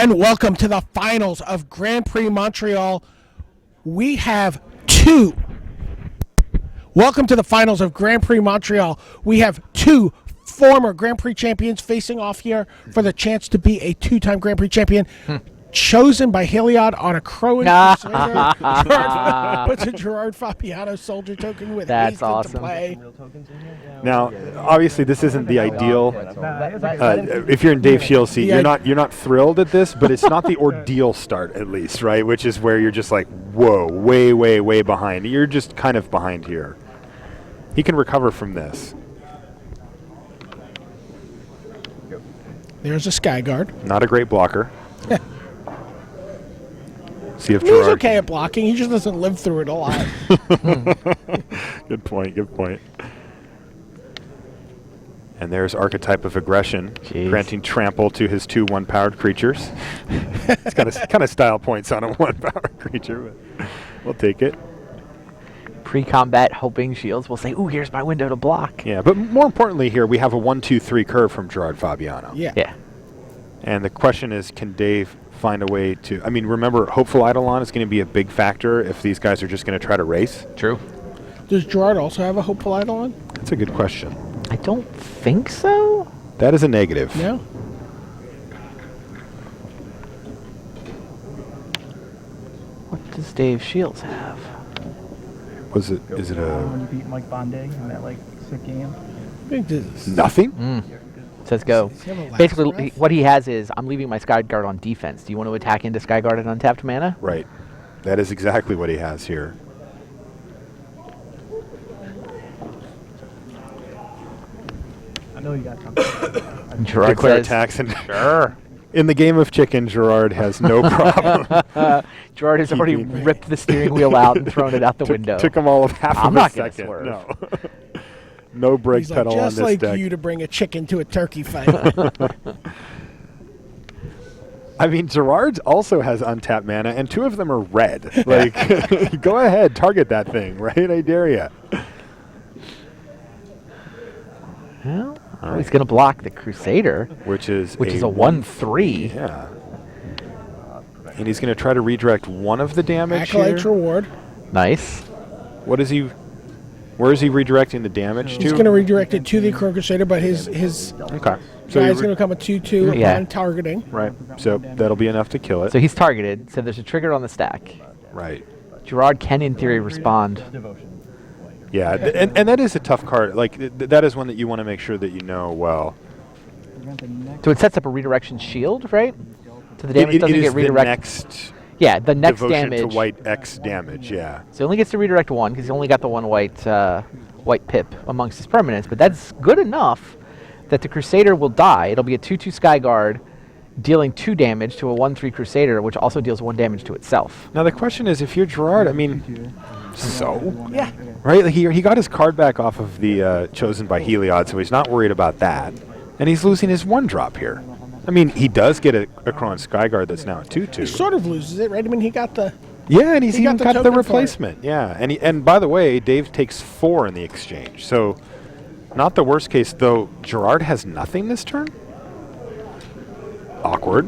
And welcome to the finals of Grand Prix Montreal. We have two. Welcome to the finals of Grand Prix Montreal. We have two former Grand Prix champions facing off here for the chance to be a two-time Grand Prix champion. Chosen by Heliod on a Crowan Crusader. Gerard puts a Gerard Fabiano soldier token with That's haste awesome. into play. Now, obviously, this isn't the ideal. If you're in Dave Shiels' seat, you're not thrilled at this, but it's not the ordeal start, at least, right? Which is where you're just like, whoa, way, way, way behind. You're just kind of behind here. He can recover from this. There's a Skyguard. Not a great blocker. See if He's Gerard okay at blocking. He just doesn't live through it a lot. Good point, good point. And there's Archetype of Aggression, granting trample to his two one-powered creatures. It's got a kind of style points on a one-powered creature, but we'll take it. Pre-combat, hoping Shields will say, ooh, here's my window to block. Yeah, but more importantly here, we have a 1-2-3 curve from Gerard Fabiano. Yeah. And the question is, can Dave find a way to... I mean, remember, Hopeful Eidolon is going to be a big factor if these guys are just going to try to race. True. Does Gerard also have a Hopeful Eidolon? That's a good question. I don't think so. That is a negative. No. What does Dave Shields have? Is it a... When you beat Mike Bondi in that, like, sick game. I think this Nothing? Says go. Does he have a last Basically, breath? what he has is, I'm leaving my Skyguard on defense. Do you want to attack into Skyguard at untapped mana? Right. That is exactly what he has here. I know you got something. Gerard Declare says, attacks and sure. In the game of chicken, Gerard has no problem. Gerard has already Keeping- ripped the steering wheel out and thrown it out the window. Took him all of half I'm of not a gonna second. swerve. No. No brake He's like, pedal on just this like deck. you to bring a chicken to a turkey fight. I mean, Gerard also has untapped mana, and two of them are red. Like, go ahead, target that thing, right? I dare you. Well, he's going to block the Crusader, Which is which is a 1/3. Yeah. And he's going to try to redirect one of the damage Acolyte's here. reward. Nice. What is he... Where is he redirecting the damage He's to? going to redirect it to the Crow Crusader, but his Okay. So guy's going to become a 2/2 Yeah. upon targeting. Right. So that'll be enough to kill it. So he's targeted, so there's a trigger on the stack. Right. Gerard can, in theory, respond. Yeah, and that is a tough card. Like, that is one that you want to make sure that you know well. So it sets up a redirection shield, right? So the damage doesn't it get is the redirected. next Yeah, the next devotion damage. to white X damage, yeah. So he only gets to redirect one because he only got the one white pip amongst his permanents. But that's good enough that the Crusader will die. It'll be a 2/2 Skyguard dealing 2 damage to a 1/3 Crusader, which also deals 1 damage to itself. Now the question is, if you're Gerard, I mean, so? Yeah. Right? Like he got his card back off of the Chosen by Heliod, so he's not worried about that. And he's losing his 1-drop here. I mean, he does get a Kron Skyguard that's now a 2/2. He sort of loses it, right? I mean, he got the... Yeah, and he's He got even the got the token for it. replacement. Yeah, and by the way, Dave takes 4 in the exchange. So, not the worst case, though. Gerard has nothing this turn? Awkward.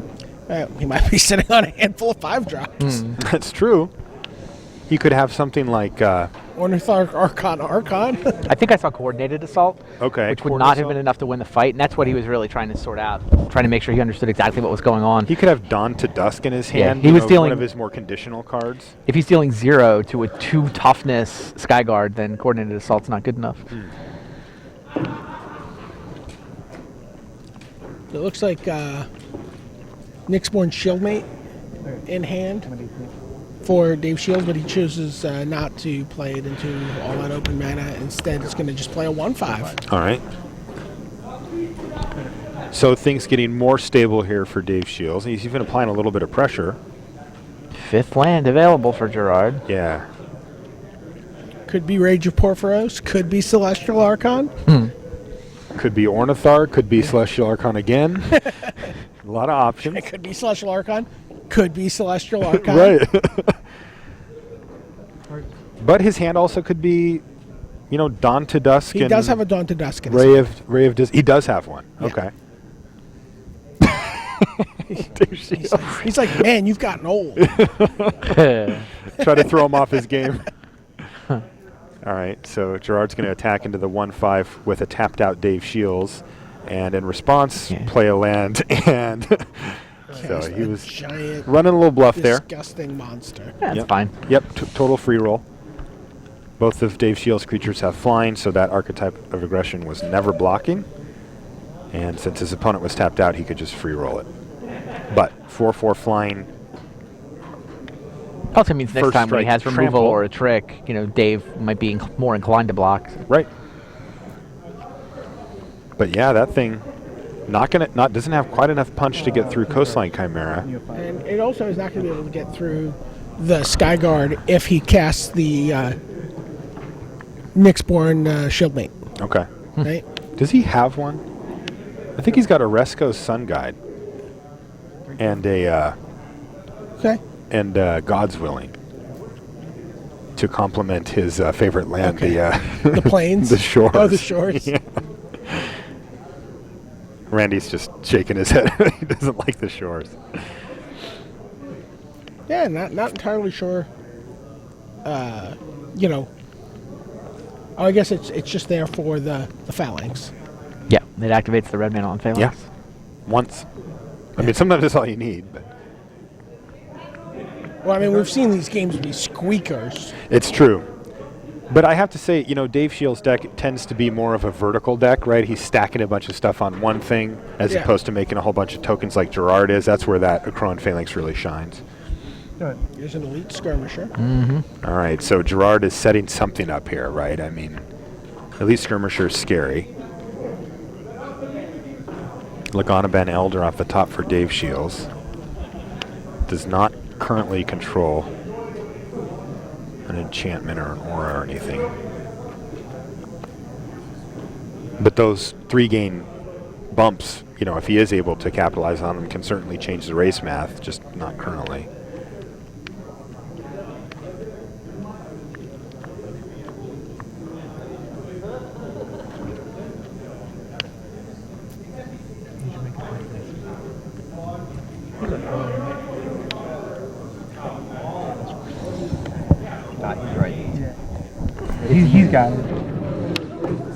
He might be sitting on a handful of 5-drops. That's true. He could have something like... Ornitharch, Archon. I think I saw Coordinated Assault, okay. which would not have been enough to win the fight, and that's what he was really trying to sort out, trying to make sure he understood exactly what was going on. He could have Dawn to Dusk in his Yeah, hand. he you was know, dealing- one of his more conditional cards. If he's dealing 0 to a 2 toughness Skyguard, then Coordinated Assault's not good enough. It looks like Nyxborn Shieldmate in hand for Dave Shields, but he chooses not to play it into all that open mana. Instead, it's going to just play a 1/5. All right. So things getting more stable here for Dave Shields. He's even applying a little bit of pressure. 5th land available for Gerard. Yeah. Could be Rage of Porphyros, could be Celestial Archon. Could be Ornithar, could be Celestial Archon again. A lot of options. It could be Celestial Archon, could be Celestial Archon. Right. But his hand also could be, you know, Dawn to Dusk. He and does have a Dawn to Dusk in his Ray of He does have one. Yeah. Okay. Dave Shiels. He's like, man, you've gotten old. Try to throw him off his game. All right, so Gerard's going to attack into the 1-5 with a tapped out Dave Shiels, and in response, play a land, and so he was giant, running a little bluff there. Disgusting monster. That's fine. Yep, total free roll. Both of Dave Shiels' creatures have flying, so that archetype of aggression was never blocking. And since his opponent was tapped out, he could just free roll it. But 4/4 flying. Also means next First time when he strike has removal trample. or a trick, Dave might be more inclined to block. Right. But yeah, that thing doesn't have quite enough punch to get through Coastline Chimera. And it also is not going to be able to get through the Skyguard if he casts the Nyxborn Shieldmate. Okay. Right? Does he have one? I think he's got a Resco's Sun Guide and a Okay. God's Willing to complement his favorite land, The plains? the shores. Oh, the shores. Yeah. Randy's just shaking his head. He doesn't like the shores. Yeah, not entirely sure. Oh, I guess it's just there for the phalanx. Yeah, it activates the red mana on Phalanx. Yeah. Once. I mean, sometimes that's all you need, but Well, I mean, we've seen these games be squeakers. it's true. But I have to say, Dave Shiels' deck tends to be more of a vertical deck, right? He's stacking a bunch of stuff on one thing as opposed to making a whole bunch of tokens like Gerard is. That's where that Akron Phalanx really shines. Here's an elite skirmisher. All right, so Gerard is setting something up here, right? I mean, Elite Skirmisher is scary. Lagana Ben Elder off the top for Dave Shiels. Does not currently control an enchantment or an aura or anything. But those 3 gain bumps, if he is able to capitalize on them, can certainly change the race math, just not currently. He's right. He's got it.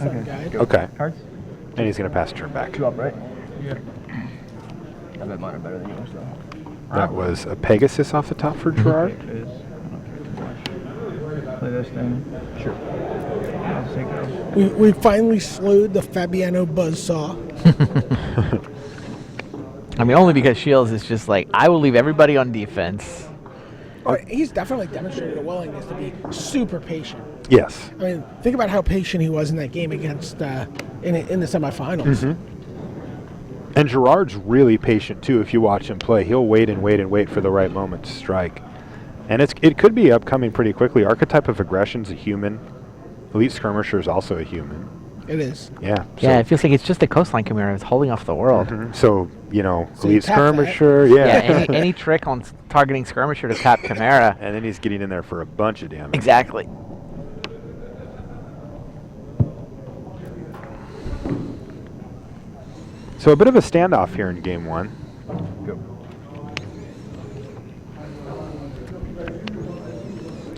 Okay. Okay. Cards? And he's going to pass turn back. 2 up, right? Yeah. I bet mine are better than yours, though. That was a Pegasus off the top for Gerard. It is. Play this thing. Sure. I'll take those. We finally slewed the Fabiano Buzzsaw. I mean, only because Shields is just like, I will leave everybody on defense. Oh, he's definitely demonstrated a willingness to be super patient. Yes. I mean, think about how patient he was in that game against in the semifinals. And Gerard's really patient too. If you watch him play, he'll wait and wait and wait for the right moment to strike. And it could be upcoming pretty quickly. Archetype of Aggression's a human. Elite Skirmisher is also a human. It is. Yeah. Yeah, it feels like it's just the Coastline Chimera is holding off the world. So, So Elite you tap Skirmisher, Yeah, any trick on targeting Skirmisher to tap Chimera. And then he's getting in there for a bunch of damage. Exactly. So a bit of a standoff here in game 1.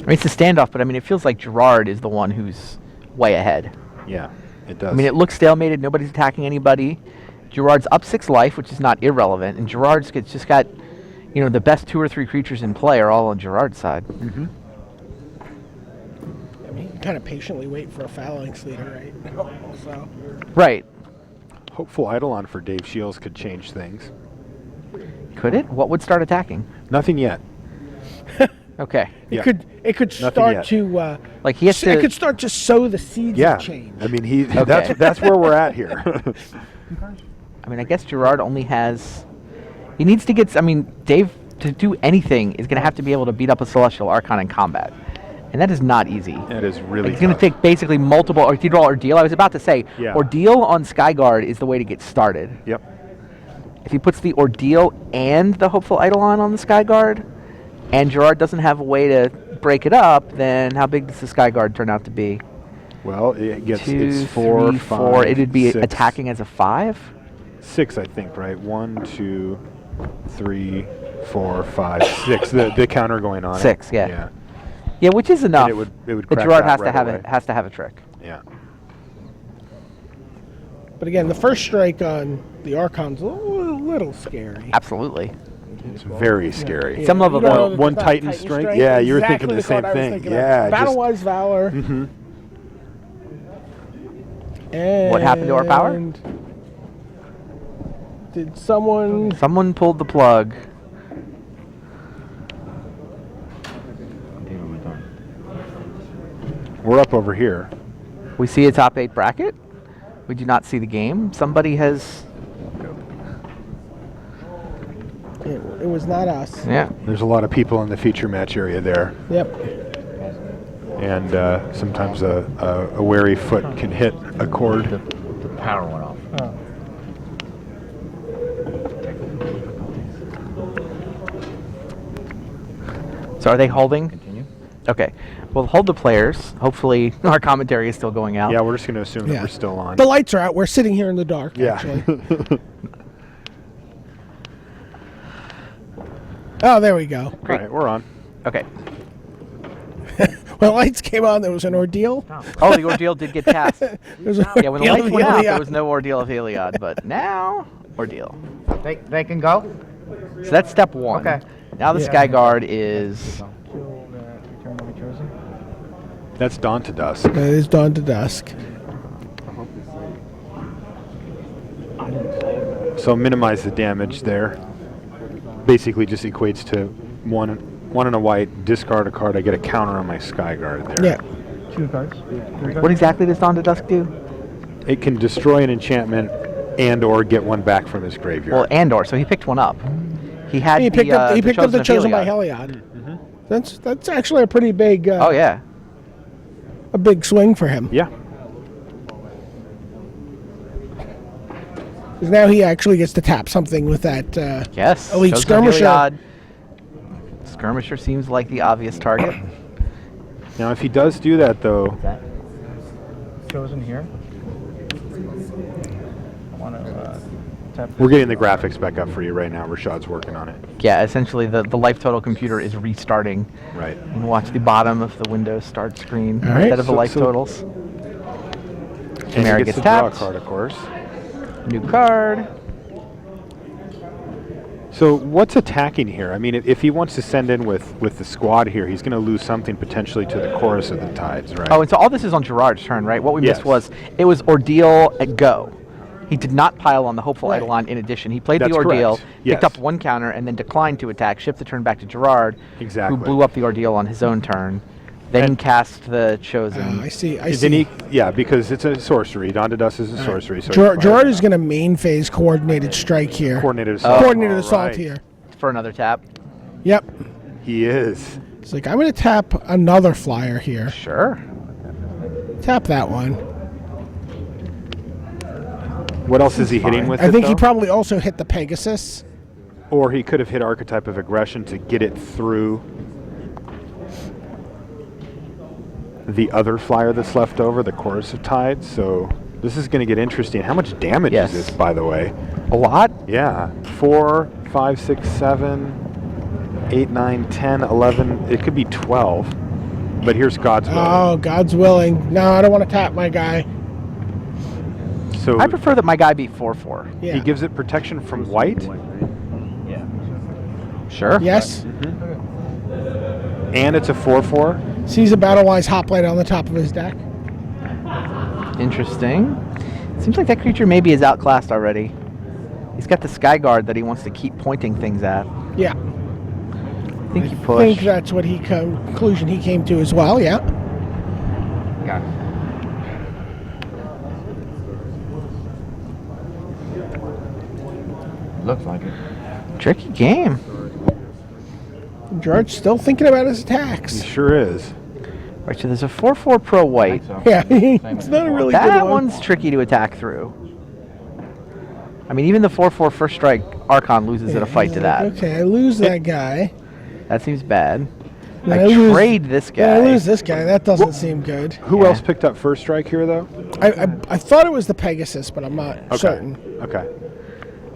I mean, it's a standoff, but I mean, it feels like Gerard is the one who's way ahead. Yeah, it does. I mean, it looks stalemated. Nobody's attacking anybody. Gerard's up 6 life, which is not irrelevant, and Gerard's just got, the best 2 or 3 creatures in play are all on Gerard's side. I mean, you can kind of patiently wait for a phalanx leader, right? So. Right. Hopeful Eidolon for Dave Shiels could change things. Could it? What would start attacking? Nothing yet. Okay. Yeah. It could Nothing start yet. to Like he has it to. could start to sow the seeds Yeah. of change. I mean, Okay. that's where we're at here. I mean, I guess Gerard only has. He needs to get. I mean, Dave to do anything is going to have to be able to beat up a Celestial Archon in combat, and that is not easy. It is really It's going to tough. take basically multiple Ordeal. I was about to say, Yeah. Ordeal on Skyguard is the way to get started. Yep. If he puts the Ordeal and the Hopeful Eidolon on the Skyguard, and Gerard doesn't have a way to break it up, then how big does the Skyguard turn out to be? Well, it gets 2, it's 4, 3, 5, 4. It'd be 6, attacking as a 5. 6, I think, right? 1, 2, 3, 4, 5, 6. The counter going on. 6, it. yeah. Yeah, which is enough. And it would but crack Gerard that has right to have away. has to have a trick. Yeah. But again, the first strike on the Archon's a little scary. Absolutely. It's very scary. Some level You don't though. know One it's not Titan strike? Yeah, you were thinking the same card I was thing. thinking of. Yeah, Battle-wise Valor. Mm-hmm. And What happened to our power? Did someone... Someone pulled the plug. We're up over here. We see a top 8 bracket. We do not see the game. Somebody has. It was not us. Yeah. There's a lot of people in the feature match area there. Yep. And sometimes a wary foot can hit a cord. The power went off. Oh. So are they holding? Continue. Okay. We'll hold the players. Hopefully our commentary is still going out. Yeah, we're just going to assume that Yeah. we're still on. The lights are out. We're sitting here in the dark, Yeah. actually. Oh, there we go. All right, we're on. Okay. When the lights came on, there was an ordeal. Oh, the ordeal did get cast. There was an Yeah, when the ordeal lights of went out, there Heliod. was no ordeal of Heliod, but now, ordeal. They can go. So that's step 1. Okay. Now the Yeah. Sky Guard is. Kill that return to be chosen. That's Dawn to Dusk. It is dawn to dusk. So minimize the damage there. Basically just equates to one and a white, discard a card, I get a counter on my Sky Guard there. Yeah. 2 cards. 3 cards. What exactly does Dawn to Dusk do? It can destroy an enchantment and or get one back from his graveyard. Well, Andor, so he picked one up. He had He picked up the chosen by Heliod. Heliod. That's actually a pretty big Oh, yeah. a big swing for him. Yeah. 'Cause now he actually gets to tap something with that. Yes. Elite Chosen Skirmisher. Heliod. Skirmisher seems like the obvious target. Now if he does do that though, That chosen here. I want to tap. we're getting the graphics back up for you right now. Rashad's working on it. Yeah, essentially the life total computer is restarting. Right. You can watch the bottom of the Windows start screen All right. instead of the So- life so- totals. And Chimera he gets gets to draw a tapped. card, of course. New card. So what's attacking here? I mean, if he wants to send in with the squad here, he's going to lose something potentially to the Chorus of the Tides, right? Oh, and so all this is on Gerard's turn, right? What we Yes. missed was it was Ordeal at go. He did not pile on the Hopeful Right. Eidolon in addition. He played That's the Ordeal, correct. picked Yes. up one counter, and then declined to attack, shift the turn back to Gerard, Exactly. who blew up the Ordeal on his own turn, then And- cast the Chosen. I see. I And see. then yeah, because it's a sorcery. Dawn to Dusk is a sorcery. So Gerard is going to main phase coordinated strike here. coordinated assault. Coordinated assault Alright. here. For another tap. Yep. He is. It's like, I'm going to tap another flyer here. Sure. Tap that one. What else is he hitting with? I think though? he probably also hit the Pegasus. Or he could have hit Archetype of Aggression to get it through the other flyer that's left over, the Chorus of Tides. So this is going to get interesting. How much damage Yes. is this, by the way? A lot? Yeah. 4, 5, 6, 7, 8, 9, 10, 11. It could be 12. But here's God's will. Oh, God's willing. No, I don't want to tap my guy. So I prefer that my guy be 4/4. Yeah. he gives it protection from white Yeah. Sure. Yes. and it's a 4/4. Sees a Battle-wise Hoplite on the top of his deck. Interesting. Seems like that creature maybe is outclassed already. He's got the Sky Guard that he wants to keep pointing things at. Yeah. I think you I push. think that's what conclusion he came to as well. Yeah. Got it. Looks like it. Tricky game. Gerard's still thinking about his He attacks. sure is. Right, so there's a 4/4 pro white. So. Yeah, Same it's as not a before. really good That one. one's tricky to attack through. I mean, even the 4/4 first strike Archon loses in a fight to that. Okay, I lose that guy. That seems bad. Then I lose- trade this Then I guy. lose this guy. That doesn't seem good. Who Yeah. else picked up first strike here, though? I thought it was the Pegasus, but I'm not certain. Okay.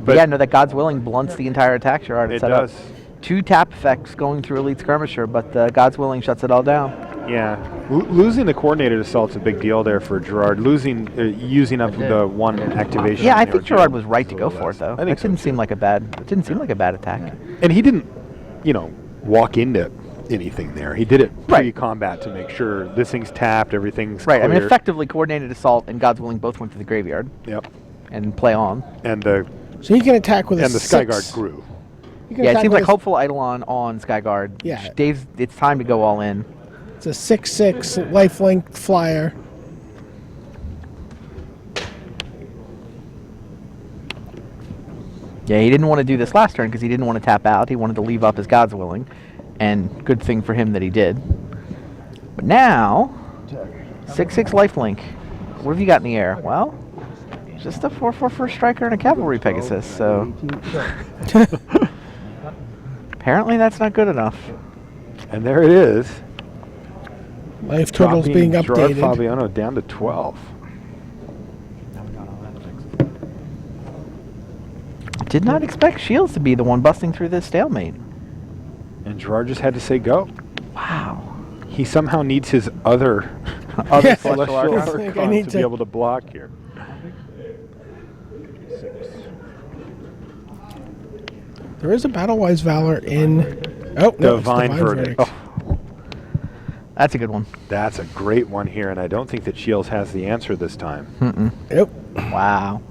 But yeah, no, that God's Willing blunts the entire attack, Gerard. it Set up does. 2 tap effects going through Elite Skirmisher, but God's Willing shuts it all down. Yeah, losing the coordinated assault's a big deal there for Gerard. Using up the one activation. Yeah, on I the think RGL Gerard was right to is a go little for less. it, though. I think It didn't so seem too. like a bad. It didn't seem like a bad attack. And he didn't, walk into anything there. He did it Right. pre-combat to make sure this thing's tapped, everything's Right. I mean, clear. effectively, coordinated assault and God's Willing both went to the graveyard Yep. and play on. And the So he can attack with a Skyguard 6. grew. He can Yeah, it attack seems with like Hopeful Eidolon on Skyguard. Yeah. Dave's, it's time to go all in. It's a 6/6 lifelink flyer. Yeah, he didn't want to do this last turn because he didn't want to tap out. He wanted to leave up his God's Willing, and good thing for him that he did. But now, 6/6 lifelink. What have you got in the air? Well, just a 4/4 first striker and a cavalry Pegasus. So apparently that's not good enough. And there it is. Life totals Dropping being Gerard updated. Fabiano down to 12. Did not expect Shiels to be the one busting through this stalemate. And Gerard just had to say go. Wow. He somehow needs his other Other Yeah. Celestial Celestial Archon. I think I Archon need to to- be able to block here. There is a Battle-Wise Valor in... Oh, no, it's Divine Verdict. Oh, That's a good one. that's a great one here, and I don't think that Shiels has the answer this time. Yep. Wow.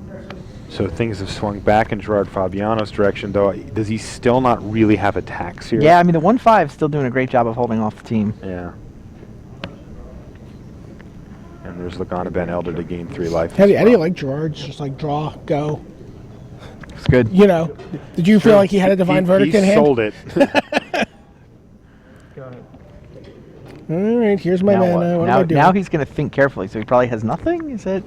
So things have swung back in Gerard Fabiano's direction, though. Does he still not really have attacks here? Yeah, I mean, the 1/5 is still doing a great job of holding off the team. Yeah. And there's Lagana Ben Elder to gain 3 life. How do as you well. like Gerard's? Just like draw, go. It's good. You know, did you feel like he had a Divine Verdict he in hand? sold it. Go ahead. All right, here's my Now mana. what? What am Now, I doing? now he's going to think carefully, so he probably has nothing? Is it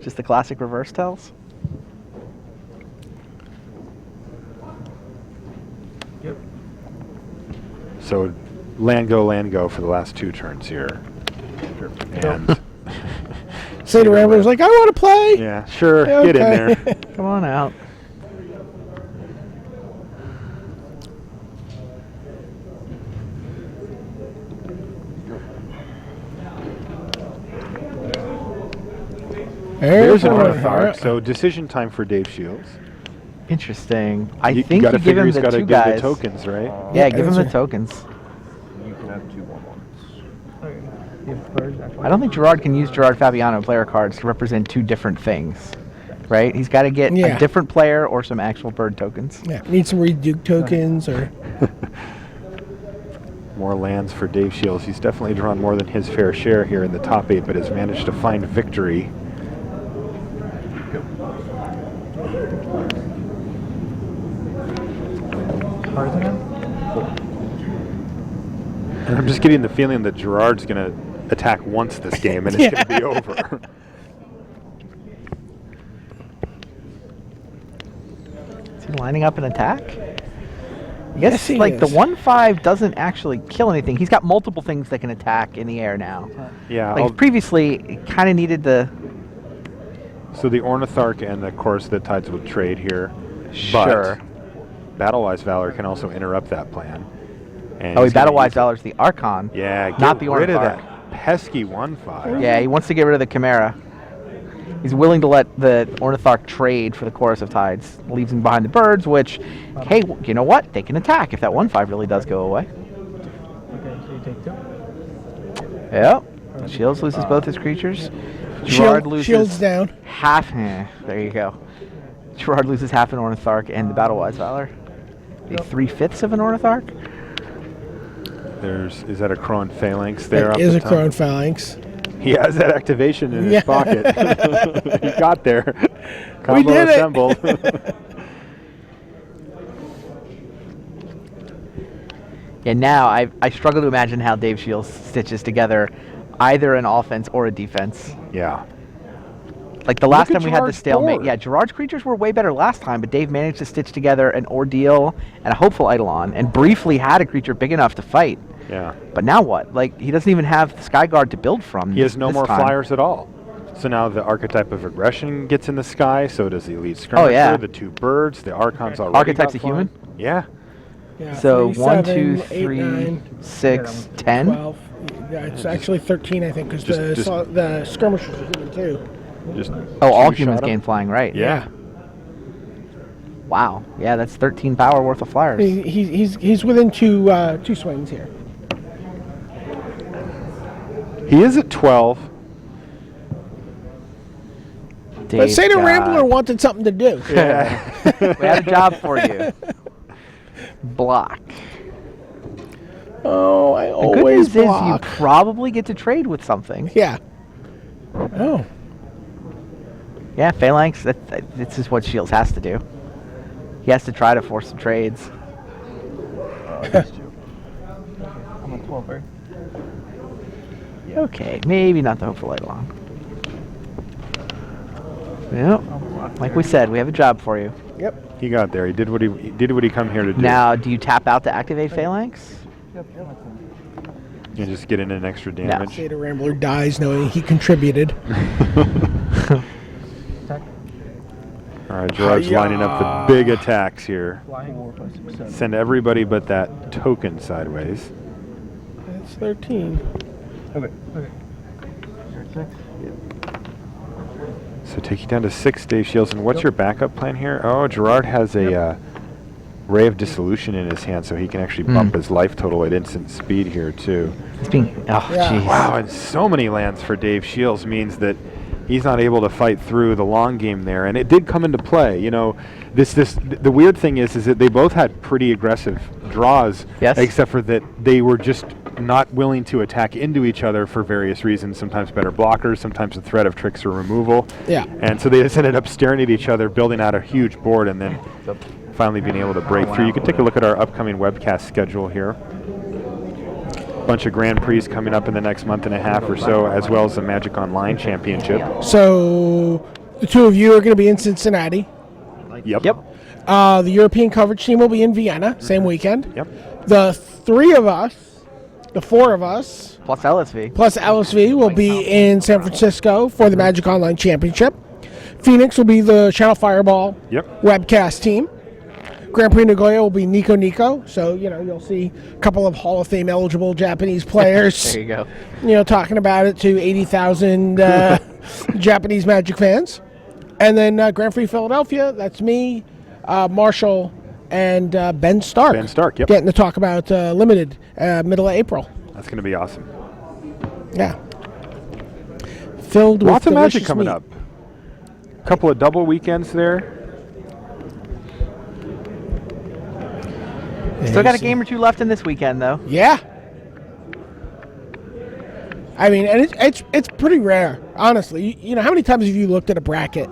just the classic reverse tells? Yep. So land go for the last 2 turns here. And Say to Ramblers, like, I want to play. yeah, sure, get in Okay. there. Come on out. There's an Airborne. Ornitharch, so decision time for Dave Shields. Interesting. I think you gotta you give figure him he's the got to 2 give guys. the tokens, right? Yeah, give him the answer. tokens. You can have 2 1/1s. Okay. You have birds, actually. I don't think Gerard can use Gerard Fabiano player cards to represent 2 different things. Right? He's got to get Yeah. a different player or some actual bird tokens. Yeah, need some reduke tokens or... More lands for Dave Shields. He's definitely drawn more than his fair share here in the top 8, but has managed to find victory. Cards in him? And I'm just getting the feeling that Gerard's going to attack once this game, and it's going to be over. Is he lining up an attack? I guess Yes, he like the is. 1/5 doesn't actually kill anything. He's got multiple things that can attack in the air now. Yeah, Like previously, it kind of needed the so the Ornitharch and the Chorus of the Tides would trade here. Sure. But Battle-Wise Valor can also interrupt that plan. And Oh, he he's gonna Battle-Wise use it. Valor's the Archon. Yeah, get not the rid of Ornitharch. that pesky 1/5. Yeah, he wants to get rid of the Chimera. He's willing to let the Ornitharch trade for the Chorus of Tides. Leaves him behind the birds, which, hey, you know what? They can attack if that 1/5 really does go away. Okay, so you take 2. Yep. Shields loses both his creatures. Gerard loses Shields down. half. There you go. Gerard loses half an Ornitharch and the Battle-Wise Valor. The 3/5 of an Ornitharch. Is that a Crowan Phalanx there? That up is the a top? Crown Phalanx. He has that activation in Yeah. his pocket. He got there. We Combo did it. assembled. Yeah, now I struggle to imagine how Dave Shields stitches together either an offense or a defense. Yeah. Like the last at time we had the Gerard's stalemate, board. yeah, Gerard's creatures were way better last time, but Dave managed to stitch together an Ordeal and a Hopeful Eidolon, and briefly had a creature big enough to fight. Yeah. But now what? Like, he doesn't even have the Skyguard to build from. He has no this more time. flyers at all. So now the archetype of aggression gets in the sky. So does the elite skirmisher, yeah. the 2 birds, the archon's already. Archetype's got a human? flying. Yeah. Yeah, So 3, 1, 7, 2, 8, 3, 9, 6, 10. 12. Yeah, it's actually 13, I think, because Just- the skirmishers are human too. Just Oh, all two-shot humans 'em. gain flying, right? Yeah. Wow. Yeah, that's 13 power worth of flyers. He's within two swings here. He is at 12. But say the Dave Rambler God. wanted something to do. Yeah. We had a job for you. Block. Oh, I The good always news is you block. probably get to trade with something. Yeah. Oh. Yeah, Phalanx, this is what Shiels has to do. He has to try to force some trades. I'm on 12, right? Okay, maybe not the Hope for Light Along. Yep. Like we said, we have a job for you. Yep. He got there. He did what he come here to do. Now, do you tap out to activate Phalanx? Yep. And just get in an extra damage. Say the Rambler dies knowing he contributed. Attack. All right, Gerard's lining up the big attacks here. Flying. 4, 5, 6, 7. Send everybody but that token sideways. That's 13. Okay. You're at 6. So take you down to 6, Dave Shiels. And what's your backup plan here? Oh, Gerard has a Ray of Dissolution in his hand, so he can actually bump his life total at instant speed here, too. It's being. Oh, Yeah. jeez. Wow, and so many lands for Dave Shiels means that he's not able to fight through the long game there. And it did come into play. You know, the weird thing is that they both had pretty aggressive draws, Yes. except for that they were just not willing to attack into each other for various reasons. Sometimes better blockers, sometimes the threat of tricks or removal. Yeah. And so they just ended up staring at each other, building out a huge board, and then finally being able to break through. You can take a look at our upcoming webcast schedule here. Bunch of Grand Prix coming up in the next month and a half or so, as well as the Magic Online Championship. So the two of you are going to be in Cincinnati. Yep. The European coverage team will be in Vienna, same weekend. Yep. The four of us, Plus LSV. plus LSV will be in San Francisco for the Magic Online Championship. Phoenix will be the Channel Fireball Yep. webcast team. Grand Prix Nagoya will be Nico, so you'll see a couple of Hall of Fame eligible Japanese players. There you go. Talking about it to 80,000 Japanese Magic fans. And then Grand Prix Philadelphia, that's me, Marshall, and Ben Stark. Ben Stark, yep. Getting to talk about Limited middle of April. That's going to be awesome. Yeah. Filled Lots with of Magic delicious coming meat. up. Couple of double weekends there. Still got a game or two left in this weekend, though. Yeah. I mean, and it's pretty rare, honestly. You know, how many times have you looked at a bracket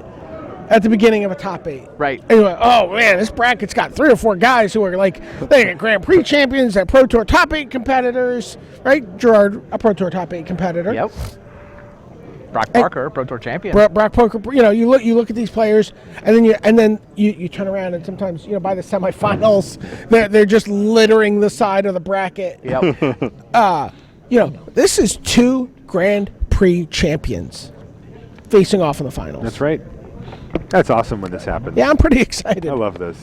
at the beginning of a top 8? Right. And you're like, oh man, this bracket's got 3 or 4 guys who are like, they got Grand Prix champions, they're Pro Tour top 8 competitors, right? Gerard, a Pro Tour top 8 competitor. Yep. Brock Parker, Pro Tour champion. Brock Poker, you look at these players, and then you turn around, and sometimes by the semifinals, they're just littering the side of the bracket. Yep. This is 2 Grand Prix champions facing off in the finals. That's right. That's awesome when this happens. Yeah, I'm pretty excited. I love this.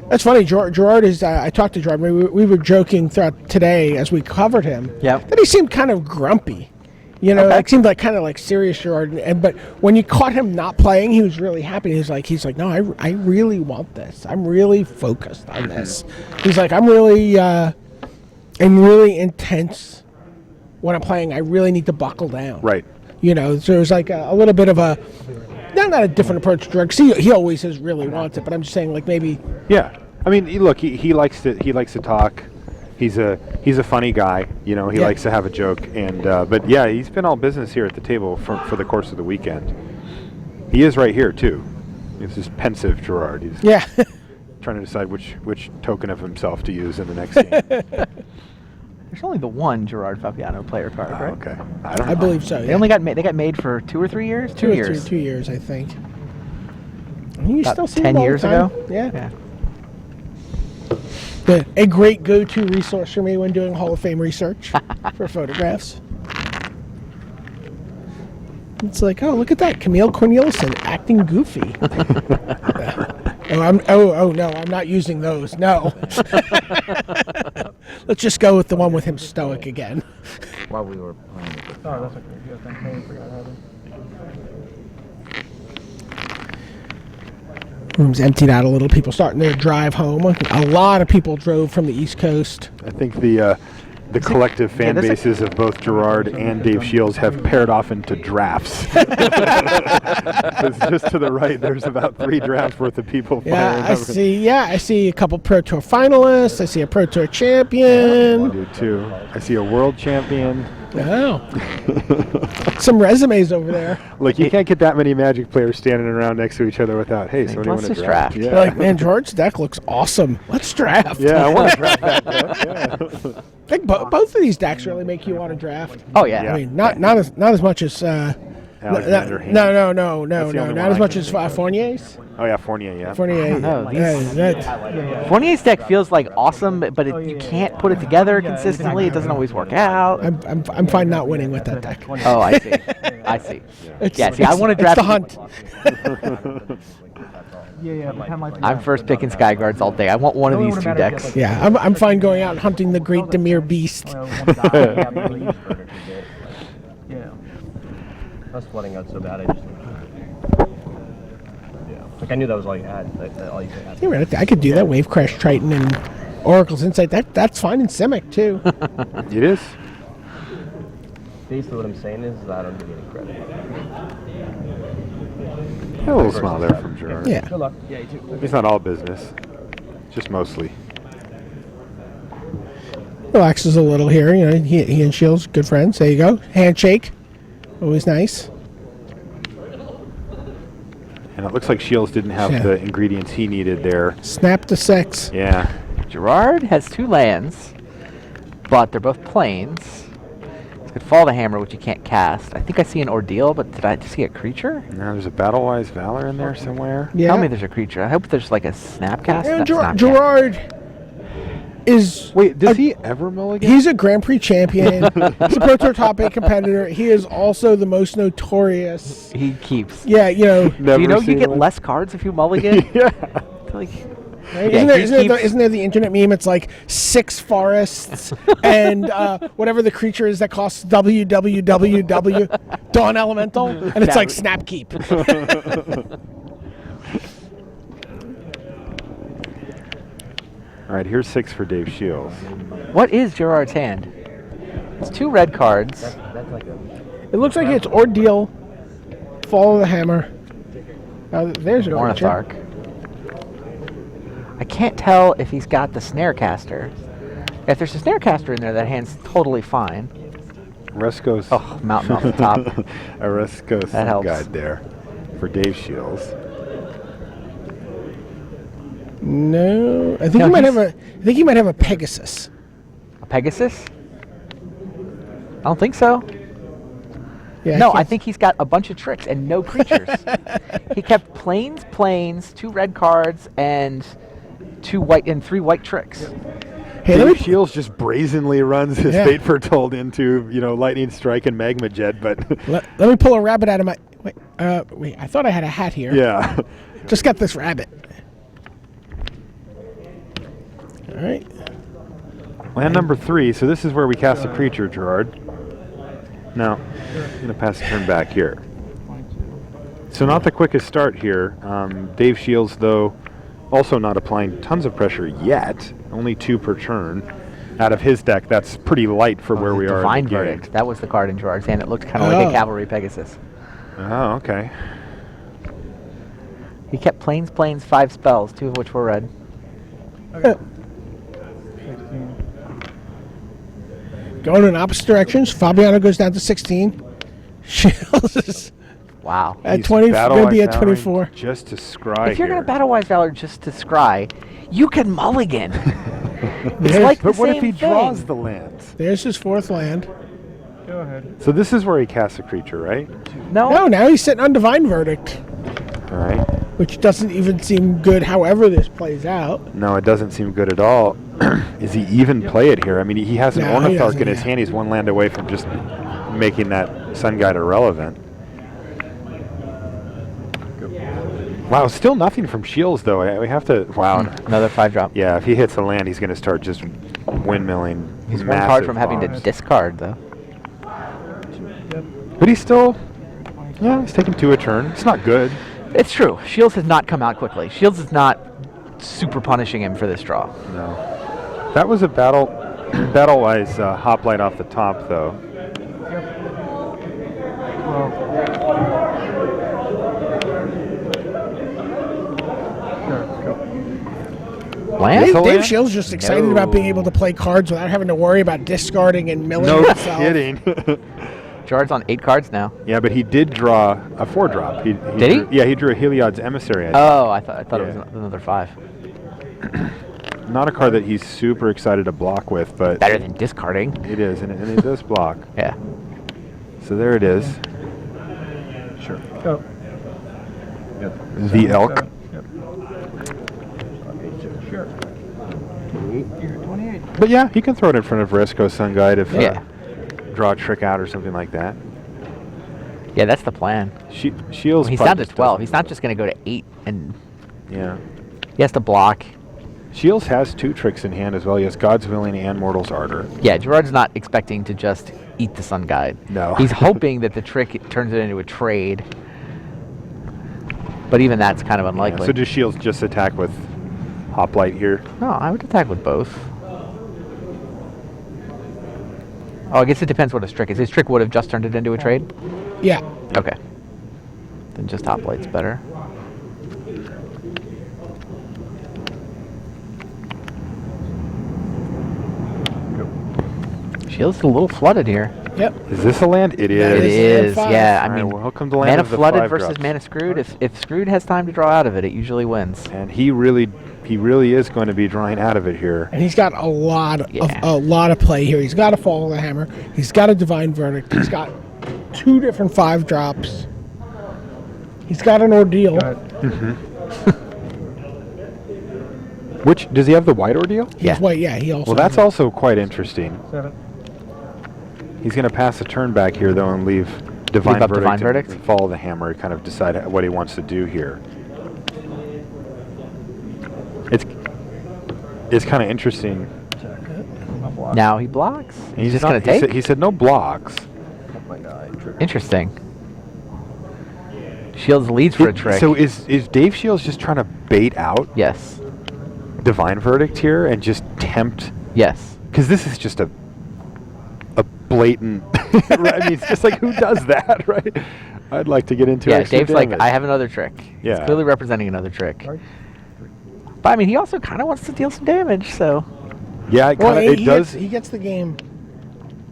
That's funny. Gerard is. I talked to Gerard. We were joking throughout today as we covered him. Yep. That he seemed kind of grumpy. Okay. It seemed like kind of like serious Gerard. But when you caught him not playing, he was really happy. He's like, no, I really want this. I'm really focused on this. He's like, I'm really intense when I'm playing. I really need to buckle down. Right. So there's like a little bit of a. Not a different approach to drugs. He always has really wants it, but I'm just saying, like, maybe. Yeah. I mean, look, he likes to talk. He's a funny guy. He likes to have a joke. And but yeah, he's been all business here at the table for the course of the weekend. He is right here too. This is pensive Gerard. He's trying to decide which token of himself to use in the next game. There's only the one Gerard Fabiano player card, right? Okay. I don't know. I believe so. They only got made for 2 or 3 years. 2 years. 2 years, I think. You About still see 10 them all the years time. ago. Yeah. Yeah. A great go-to resource for me when doing Hall of Fame research for photographs. It's like, oh, look at that, Camille Cornelison acting goofy. No, I'm not using those. No. Let's just go with the one with him stoic again. While we were playing with it. Oh, that's okay. Yeah, thanks. I forgot how to. Room's emptied out a little. People starting their drive home. A lot of people drove from the East Coast. I think the collective fan there's a- bases of both Gerard and Dave Shiels have paired off into drafts. 'Cause just to the right, there's about 3 drafts worth of people. Yeah, firing I up. see. Yeah, I see a couple Pro Tour finalists. I see a Pro Tour champion. I do too. I see a world champion. Oh, some resumes over there. Like, you can't get that many Magic players standing around next to each other without, hey, so do you let's want to just draft? draft. Yeah. They're like, man, George's deck looks awesome. Let's draft. Yeah, I want to draft that deck. Yeah. I think both of these decks really make you want to draft. Oh yeah. Yeah. I mean, not as much as Alexander Haynes. no, That's the not only as one much I as can Fournier's. Oh, yeah, Fournier, yeah. Fournier. know, Fournier's Fournier's deck feels like awesome, but you can't put it together consistently. It doesn't always work out. I'm fine not winning with that deck. Oh, I see. I see. Yeah, see, I want to It's draft the hunt. Yeah, pretend like I'm first picking Sky Guards all day. I want one of these 2 decks. Yeah, I'm fine going out and hunting the Great Demir Beast. Yeah. I was flooding out so bad, I just. Yeah. Like, I knew that was all you had. All you could have. You're right. I could do that. Wave Crash Triton and Oracle's Insight. That's fine in Simic too. It is. Basically, what I'm saying is that I don't give you any credit. A little smile there from Gerard. Yeah. Good luck. Yeah, you too. It's not all business, just mostly. Relaxes a little here. You know, he and Shields, good friends. There you go. Handshake. Always nice. And it looks like Shields didn't have Yeah. the ingredients he needed there. Snap to 6. Yeah. Gerard has 2 lands, but they're both plains. He could Fall the Hammer, which you can't cast. I think I see an Ordeal, but did I see a creature? Now there's a Battle-Wise Valor in there somewhere. Yeah. Tell me there's a creature. I hope there's like a Snapcast. Yeah, Not Snapcast. Gerard is. Wait, does he ever mulligan? He's a Grand Prix champion. He's a Pro Tour top 8 competitor. He is also the most notorious. He keeps. Yeah, you know. Never Do you know you seen get one. less cards if you mulligan? Yeah. Like, Right? Yeah, Isn't there the internet meme? It's like 6 forests and whatever the creature is that costs WWWW, Dawn Elemental, and it's like Snapkeep. All right, here's 6 for Dave Shields. what is Gerard's hand? It's 2 red cards. That's like a. It looks like it's Ordeal, Follow the Hammer. There's an Ornithark. I can't tell if he's got the Snarecaster. If there's a Snarecaster in there, that hand's totally fine. Resco's Oh, mountain off the top. a Resco's That helps. guide there for Dave Shields. No, I think No, he might he's- have a. I think he might have a Pegasus. A Pegasus? I don't think so. Yeah, No, I can't- think he's got a bunch of tricks and no creatures. He kept plains, 2 red cards, and 2 white and 3 white tricks. Hey, Dave let me. Shields just brazenly runs his Yeah. Fate Foretold into, Lightning Strike and Magma Jet, but Let me pull a rabbit out of my. Wait, I thought I had a hat here. yeah. Just got this rabbit. All right. Land number 3, so this is where we cast a creature, Gerard. No, I'm going to pass the turn back here. So not the quickest start here. Dave Shields, though, also not applying tons of pressure yet. Only 2 per turn. Out of his deck, that's pretty light for where we are Divine in the game. Verdict. That was the card in Gerard's hand. It looked kind of like Oh. a Cavalry Pegasus. Oh, okay. He kept plains, 5 spells, 2 of which were red. 16. Going in opposite directions. Fabiano goes down to 16. Shields is Wow. at He's 20. Battle Going to be Axe at Valerie 24. Just to scry If you're here. going to Battle-Wise Valor just to scry, you can mulligan. It's Yeah, like But the what same if he thing. draws the lands? There's his 4th land. Go ahead. So this is where he casts a creature, right? No, No, now he's sitting on Divine Verdict, All right. which doesn't even seem good. However, this plays out. No, it doesn't seem good at all. Is he even play it here? I mean, he has an No, he Ornithark doesn't, in his yeah. hand. He's 1 land away from just making that Sun Guide irrelevant. Wow, still nothing from Shiels though. We have to. Wow. Another 5-drop. Yeah, if he hits a land, he's going to start just windmilling. He's one card from having to discard, though. But he's still. Yeah, he's taking 2 a turn. It's not good. It's true. Shields has not come out quickly. Shields is not super punishing him for this draw. No. That was a battle-wise hoplite off the top, though. Land? Dave Shiels just excited about being able to play cards without having to worry about discarding and milling No himself. kidding. Gerard's on 8 cards now. Yeah, but he did draw a 4-drop. Did he? Yeah, he drew a Heliod's Emissary. Oh, I thought it was Yeah. another 5. Not a card that he's super excited to block with, but Better than discarding. it is, and it does block. Yeah. So there it is. Sure. Oh. The elk. Yep. Sure. You're 28. But yeah, he can throw it in front of Risco Sun Guide if Yeah. draw a trick out or something like that. Yeah, that's the plan. Shields. He's probably down to just 12. He's not just going to go to 8 and Yeah. he has to block. Shields has 2 tricks in hand as well. He has God's Willing and Mortal's Ardor. Yeah, Gerard's not expecting to just eat the Sun Guide. No. He's hoping that the trick turns it into a trade. But even that's kind of unlikely. So does Shields just attack with Hoplite here? No, I would attack with both. Oh, I guess it depends what his trick is. His trick would have just turned it into a trade? Yeah. Okay. Then just Hoplite's better. Shields is a little flooded here. Yep. Is this a land? It That is. It is is, land 5. yeah. I All right, mean, welcome to land mana of the flooded 5 versus drops. mana screwed. If screwed has time to draw out of it, it usually wins. And he really is going to be drawing out of it here. And he's got a lot Yeah. of play here. He's got a Fall of the Hammer. He's got a Divine Verdict. He's got 2 different 5-drops. He's got an Ordeal. Which does he have the white ordeal? He's Yeah. white. Yeah, he also. Well, that's has also quite interesting. 7. He's going to pass a turn back here though and leave Divine up Verdict, Divine Verdict? and follow the hammer. Kind of decide what he wants to do here. It's kind of interesting. Now he blocks. He's just not- going to take? He said no blocks. Interesting. Shields leads for a trick. So is Dave Shields just trying to bait out Yes. Divine Verdict here and just tempt? Yes. Because this is just a blatant. I mean, it's just like, who does that, right? I'd like to get into. Yeah, extra Dave's like, damage. I have another trick. Yeah. He's clearly representing another trick. But I mean, he also kind of wants to deal some damage, so. Yeah, it, Well, kinda, it he does. He gets the game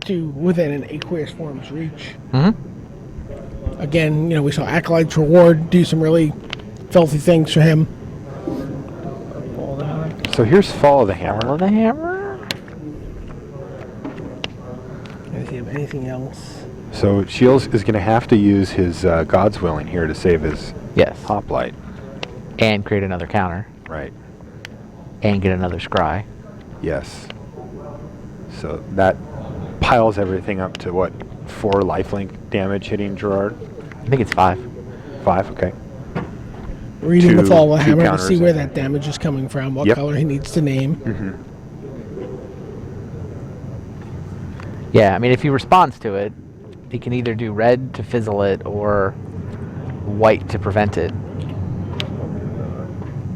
to within an Aqueous Form's reach. Mm-hmm. Again, we saw Acolyte's Reward do some really filthy things for him. So here's Fall of the Hammer. Follow the hammer. Does he have anything else? So Shields is going to have to use his God's Willing here to save his Yes. Hoplite. And create another counter. Right. And get another scry. Yes. So that piles everything up to what? 4 lifelink damage hitting Gerard? I think it's 5. 5, okay. Reading the Two- Fall of the two Hammer to counters see where in that damage is coming from, what Yep. color he needs to name. Yeah, I mean, if he responds to it, he can either do red to fizzle it or white to prevent it.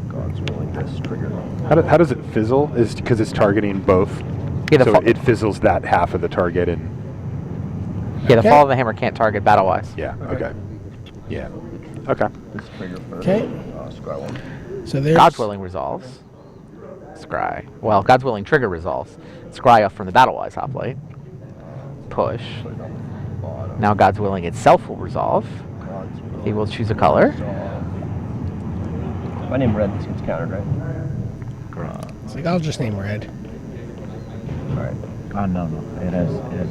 God's willing this trigger. How does it fizzle? Is because it's targeting both? Yeah, the So fa- it fizzles that half of the target and... Yeah, the Okay. Fall of the Hammer can't target battle-wise. Yeah, okay. Yeah. Okay. This trigger for Okay. Scry one. So there's God's Willing resolves. Scry. Well, God's Willing trigger resolves. Scry off from the battle-wise hoplite. Push. Now God's Willing itself will resolve. He will choose a color. My name red seems countered, right? It's like, I'll just name red. Alright. No. It has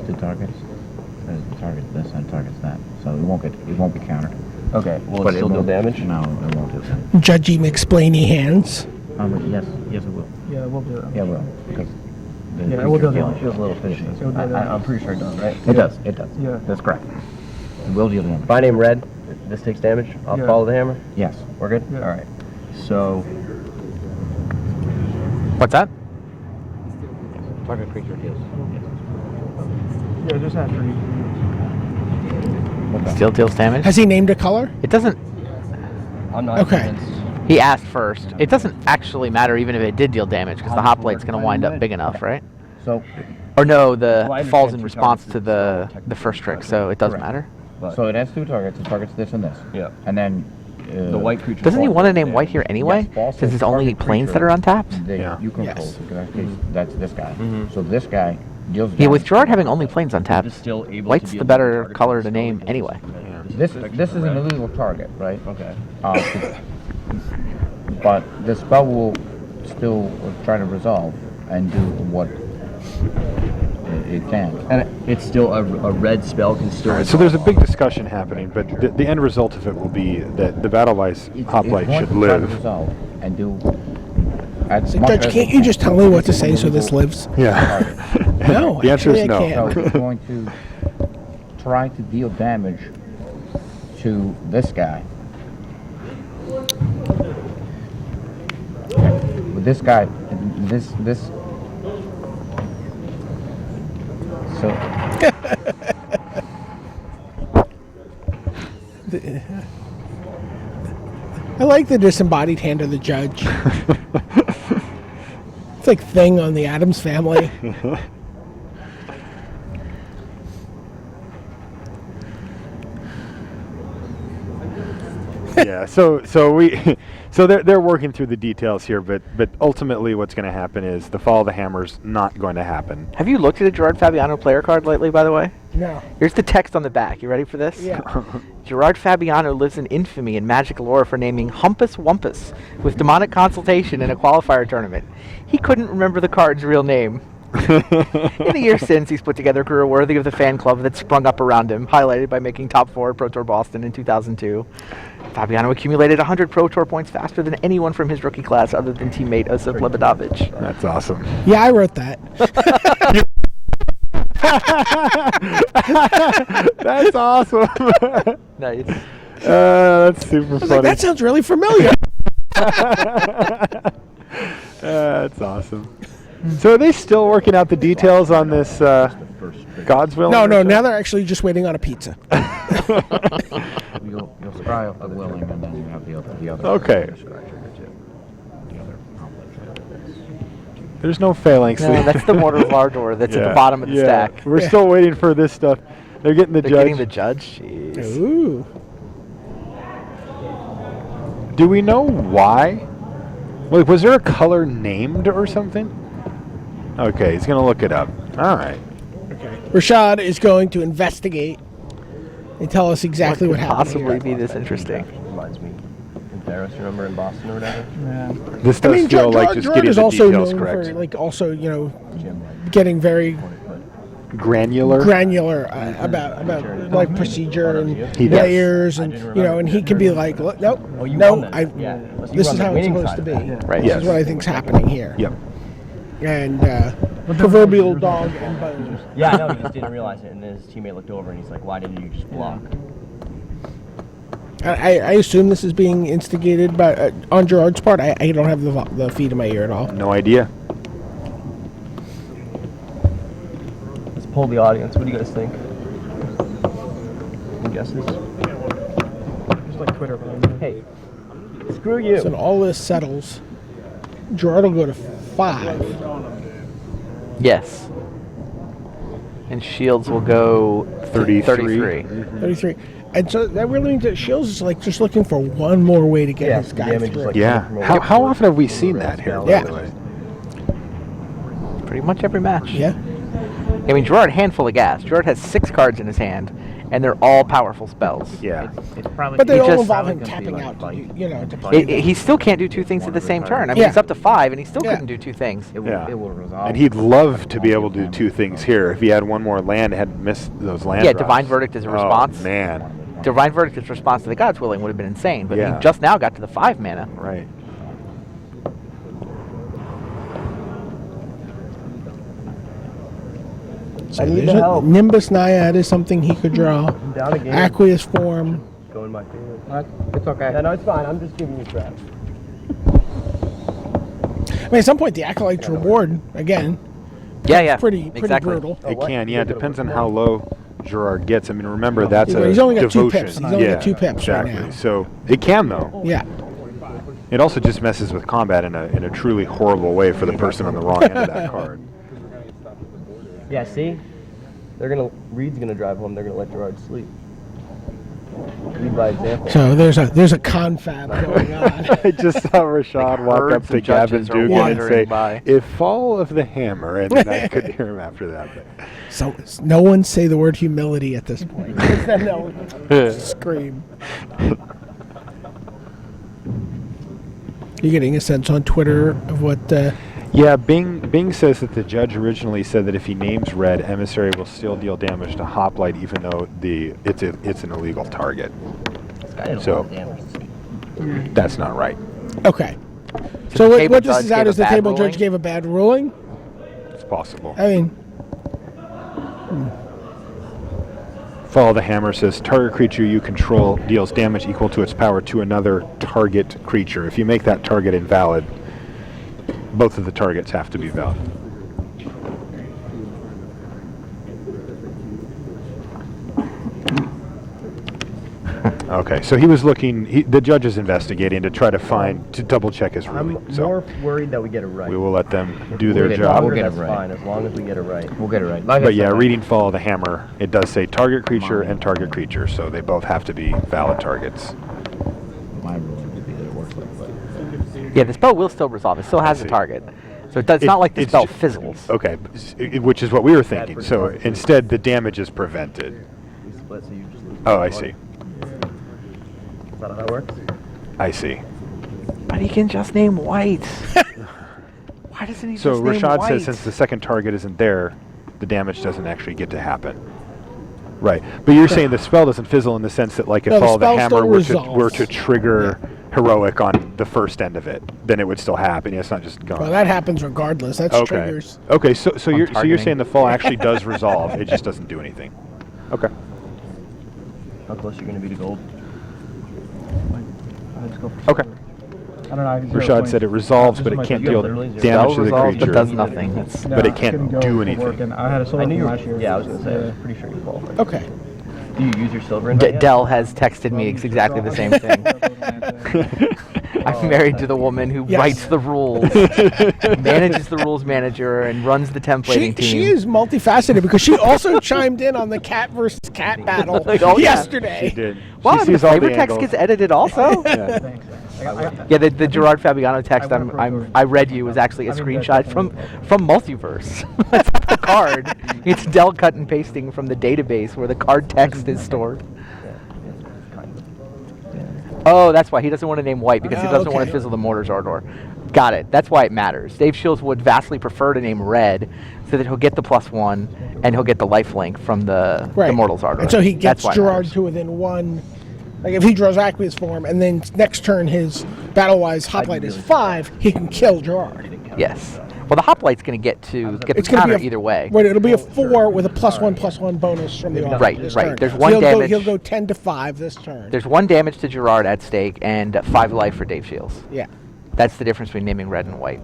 2 targets. It has targets this and targets that. So it won't be countered. Okay, will But it still do won't- damage? No, it won't do that. Judgy McSplainy hands. Yes, it will. Yeah, we'll do that. Yeah, it will. Because Yeah, we'll do that. It feels a little fishy. We'll do that. I'm pretty sure it does, right? It does. Yeah. That's correct. It will deal damage. If I name red, This takes damage. I'll Yeah. follow the hammer. Yes. We're good. Yeah. All right. So What's that? Target creature deals. Yeah, just after you. Still deals damage. Has he named a color? It doesn't. I'm not Okay. convinced. He asked first. It doesn't actually matter even if it did deal damage because the hot blade's going to wind up big enough, right? So, Or no, the Well, I falls understand in two response to targets is the first trick, so it doesn't Correct. matter. But so it has two targets. It targets this and this. yeah. And then The white creature. Doesn't he falls want to takes name white damage. here anyway? Yes, falls Since to it's only target planes that creature are untapped? They, Yeah. you control. Yes. So in that case, that's this guy. Mhm. So this guy deals. Yeah, with damage. Gerard having only planes untapped, Just still able white's to the deal better damage to color target to name because anyway. This is an illegal target, right? Okay. But the spell will still try to resolve and do what it can. And it's still a red spell can still. All right, so there's a big discussion happening, but the end result of it will be that the Battle Vice Hoplite It's should going to try to live. resolve and do. As So, much Judge, as can't it you just tell me what to say so this lives? Yeah. No, The answer is actually, I no. can't. So it's going to try to deal damage to this guy. With this guy, this. So I like the disembodied hand of the judge. It's like Thing on the Addams Family. Yeah. So they're working through the details here, but ultimately what's going to happen is the fall of the hammer's not going to happen. Have you looked at a Gerard Fabiano player card lately, by the way? No. Here's the text on the back. You ready for this? Yeah. Gerard Fabiano lives in infamy in magic lore for naming Humpus Wumpus with demonic consultation in a qualifier tournament. He couldn't remember the card's real name. In the years since, he's put together a career worthy of the fan club that sprung up around him, highlighted by making top 4 at Pro Tour Boston in 2002. Fabiano accumulated 100 Pro Tour points faster than anyone from his rookie class other than teammate Osip Lebedovich. That's awesome. Yeah, I wrote that. That's awesome. Nice. That's super I was like, funny. that sounds really familiar. That's awesome. So are they still working out the details on this God's will? No, now they're actually just waiting on a pizza. you'll scry off the willing, and then you have the other. Okay. There's no phalanx. No, that's the Mortar of Lardor that's at the bottom of the stack. We're still waiting for this stuff. They're getting the They're judge. getting the judge? Jeez. Ooh. Do we know why? Like, was there a color named or something? Okay, he's going to look it up. All right. Okay. Rashad is going to investigate and tell us exactly what happened Possibly here. be this interesting. Reminds me of Theros, remember in Boston or whatever? Yeah. This does feel like just Gerard getting is the also details known correct. for, like, also, getting very Granular. granular about like procedure and He does. layers, and and he can be like, "Look, nope, Oh, you no, won then. I, Yeah. Unless you this won is the how it's winning supposed side to of be. that. Right. This Yes. is what I think's happening here." Yep. And proverbial dog and bone. Yeah, I know. He just didn't realize it, and then his teammate looked over, and he's like, "Why didn't you just block?" I assume this is being instigated by on Gerard's part. I don't have the feed in my ear at all. No idea. Let's poll the audience. What do you guys think? Any guesses? Just like Twitter. Hey, screw you. So when all this settles, Gerard will go to 5. Yes. And Shields will go 33. 33. And so that really means that Shiels is like just looking for one more way to get his guy damage is through. like Yeah. coming from How over often have we seen that here, by Yeah. the way? pretty much every match. Yeah. I mean, Gerard, handful of gas. Gerard has 6 cards in his hand, and they're all powerful spells. Yeah. It's probably. But they He all just- involve him Probably gonna be tapping like out, fight. to play. He still can't do 2 things at the same turn. I mean, Yeah. it's up to 5, and he still Yeah. couldn't do 2 things. It will, Yeah. it will resolve. And he'd love to be able to do 2 things here. If he had one more land, had missed those land Yeah, drops. Divine Verdict is a response. Oh, man. Divine Verdict's response to the God's Willing would have been insane, but Yeah. he just now got to the 5 mana. Right. So I need there's help. Nimbus Naiad is something he could draw. down again. Aqueous Form. go in my favor. It's okay. Yeah, no, it's fine. I'm just giving you crap. I mean, at some point, the Acolyte's reward, again, Yeah, pretty exactly. brutal. It can, yeah. It depends on how low Gerard gets. I mean, remember, that's a He's only got 2 devotion. pips. He's only got 2 pips right exactly. now. So it can, though. Yeah. It also just messes with combat in a truly horrible way for the person on the wrong end of that card. Yeah, see? Reed's gonna drive home. They're gonna let Gerard sleep. Lead by example. So there's a confab going on. I just saw Rashad walk herds up to of Gavin judges are Dugan and wandering say, by. "If fall of the hammer," and then I couldn't hear him after that. So no one say the word humility at this point. No one scream. You getting a sense on Twitter of what? Yeah, Bing says that the judge originally said that if he names red, emissary will still deal damage to hoplite, even though it's an illegal target. So that's not right. Okay. So the So what this table is judge out gave is a the bad table ruling? judge gave a bad ruling. It's possible. I mean, Follow the hammer says target creature you control deals damage equal to its power to another target creature. If you make that target invalid, both of the targets have to be valid. Okay, so he was looking. The judge is investigating to try to double check his ruling. I'm So more worried that we get it right. we will let them do their get it. job. We'll get it That's right. fine, as long as we get it right. We'll get it right. Like I But yeah, said, reading follow the hammer, it does say target creature and target creature, so they both have to be valid targets. my ruling would be that it works like that. Yeah, the spell will still resolve. It still has a see. target. So it's not like the it's spell ju- fizzles. Okay, which is what we were thinking. So instead, the damage is prevented. We split, so you just lose. Oh, I see. Is that how that works? I see. But he can just name white. Why doesn't he So just name Rashad white? says since the second target isn't there, the damage doesn't actually get to happen. Right. But you're saying the spell doesn't fizzle in the sense that, like, if No, the all the spell hammer still were to resolves. trigger heroic on the first end of it, then it would still happen. It's not just gone. well, that happens regardless. That's Okay. triggers. Okay. So you're targeting. saying the fall actually does resolve. It just doesn't do anything. Okay. How close are you going to be to gold? I just go for Okay. silver. I don't know. I can zero Rashad points. said it resolves, This but is it my can't favorite. deal literally zero. damage Spell to the resolves, creature. but does nothing. It's, but it I can't couldn't go do for anything. work, and I had a silver I knew from you were, last year. yeah, I was going to say, I Yeah. was pretty sure you qualified. Okay. Do you use your silver invite yet? Dell has texted me exactly the same thing. I'm married to the woman who Yes. writes the rules, manages the rules manager, and runs the templating team. She is multifaceted because she also chimed in on the cat versus cat battle Oh, yeah. yesterday. She did. Wow, She the sees all flavor the text angles. gets edited also? Yeah. Thanks. I got Yeah, the Gerard Fabiano text I wanna I read you was actually a I mean, screenshot that's from Multiverse. That's not the card. It's Dell cut and pasting from the database where the card text is stored. Oh, that's why he doesn't want to name white because he Oh, doesn't want okay. to fizzle the Mortar's Ardor. Got it. That's why it matters. Dave Shiels would vastly prefer to name red so that he'll get the +1 and he'll get the lifelink from the Mortal's Ardor. And so he That's gets why it Gerard matters. to within one. Like if he draws Aqueous form and then next turn his battle-wise hoplite is 5, he can kill Gerard. Yes. Well, the hoplite's going to get the It's going to counter be either way. Right, it'll be a 4 with a +1/+1 bonus from the off Right, this right. turn. There's So one he'll damage. He'll go 10 to 5 this turn. There's 1 damage to Gerard at stake and 5 life for Dave Shiels. Yeah. That's the difference between naming red and white.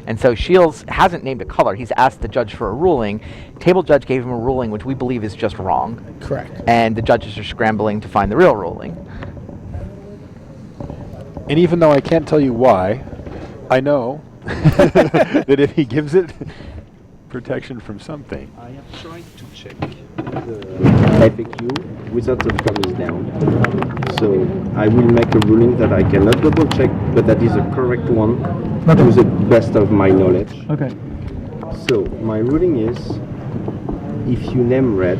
And so Shiels hasn't named a color. He's asked the judge for a ruling. Table judge gave him a ruling which we believe is just wrong. Correct. And the judges are scrambling to find the real ruling. And even though I can't tell you why, I know that if he gives it protection from something. I am trying to check the FAQ without the thumbs down. So I will make a ruling that I cannot double check, but that is a correct one to the best of my knowledge. Okay. So my ruling is, if you name red,